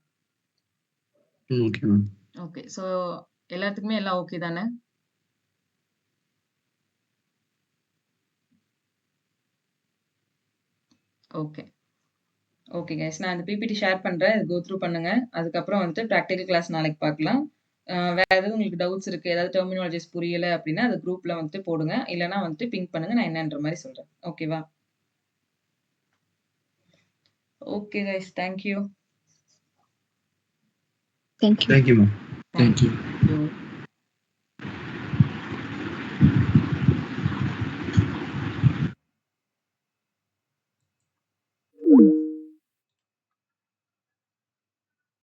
Okay ma'am. ஓகே. ஸோ எல்லாத்துக்குமே எல்லாம் ஓகே தானே? ஓகே. Okay guys. நான் இந்த பிபிடி ஷேர் பண்றேன். இத கோ த்ரூ பண்ணுங்க. அதுக்கப்புறம் வந்துட்டு பிராக்டிகல் கிளாஸ் நாளைக்கு பார்க்கலாம். வேற ஏதாவது உங்களுக்கு டவுட்ஸ் இருக்கு, ஏதாவது டெர்மினாலஜிஸ் புரியல அப்படின்னா, அது குரூப்ல வந்துட்டு போடுங்க. இல்லன்னா வந்துட்டு பிங் பண்ணுங்க. நான் என்னன்ற மாரி சொல்றேன். ஓகேவா? Okay guys. Thank you. Thank you. Thank you ma'am. Thank thank you. You.